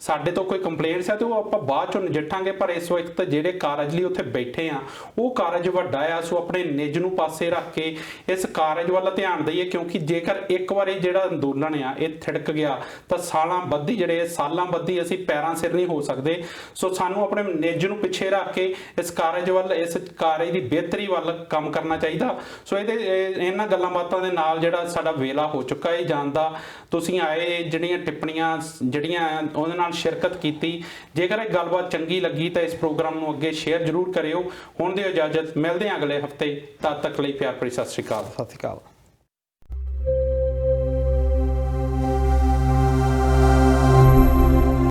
ਸਾਡੇ ਤੋਂ ਕੋਈ ਕੰਪਲੇਂਟਸ ਆ, ਤੇ ਉਹ ਆਪਾਂ ਬਾਅਦ ਚੋਂ ਨਜਿੱਠਾਂਗੇ। ਪਰ ਇਸ ਵਕਤ ਜਿਹੜੇ ਕਾਰਜ ਲਈ ਉੱਥੇ ਬੈਠੇ ਆ ਉਹ ਕਾਰਜ ਵੱਡਾ ਆ। ਸੋ ਆਪਣੇ ਨਿੱਜ ਨੂੰ ਪਾਸੇ ਰੱਖ ਕੇ ਇਸ ਕਾਰਜ ਵੱਲ ਧਿਆਨ ਦਈਏ, ਕਿਉਂਕਿ ਜੇਕਰ ਇੱਕ ਵਾਰੀ ਜਿਹੜਾ ਅੰਦੋਲਨ ਆ ਇਹ ਥਿੜਕ ਗਿਆ ਤਾਂ ਸਾਲਾਂ ਬੱਧੀ ਅਸੀਂ ਪੈਰਾਂ ਸਿਰ ਨਹੀਂ ਹੋ ਸਕਦੇ। ਸੋ ਸਾਨੂੰ ਆਪਣੇ ਨਿੱਜ ਨੂੰ ਪਿੱਛੇ ਰੱਖ ਕੇ ਇਸ ਕਾਰਜ ਵੱਲ, ਇਸ ਕਾਰਜ ਦੀ ਬਿਹਤਰੀ ਵੱਲ ਕੰਮ ਕਰਨਾ ਚਾਹੀਦਾ। ਸੋ ਇਹਨਾਂ ਗੱਲਾਂ ਬਾਤਾਂ ਦੇ ਨਾਲ ਜਿਹੜਾ ਸਾਡਾ ਵੇਲਾ ਹੋ ਚੁੱਕਾ ਹੈ ਜਾਣਦਾ, ਤੁਸੀਂ ਆਏ, ਜਿਹੜੀਆਂ ਟਿੱਪਣੀਆਂ ਜਿਹੜੀਆਂ ਉਹਦੇ ਨਾਲ ਸ਼ਿਰਕਤ ਕੀਤੀ। ਜੇਕਰ ਇਹ ਗੱਲਬਾਤ ਚੰਗੀ ਲੱਗੀ ਤਾਂ ਇਸ ਪ੍ਰੋਗਰਾਮ ਨੂੰ ਅੱਗੇ ਸ਼ੇਅਰ ਜ਼ਰੂਰ ਕਰਿਓ। ਹੁਣ ਦਿਓ ਇਜਾਜ਼ਤ, ਮਿਲਦੇ ਹਾਂ ਅਗਲੇ ਹਫਤੇ। ਤਦ ਤੱਕ ਲਈ ਪਿਆਰ ਭਰੀ ਸਤਿ ਸ਼੍ਰੀ ਅਕਾਲ। ਸਤਿ ਸ਼੍ਰੀ ਅਕਾਲ।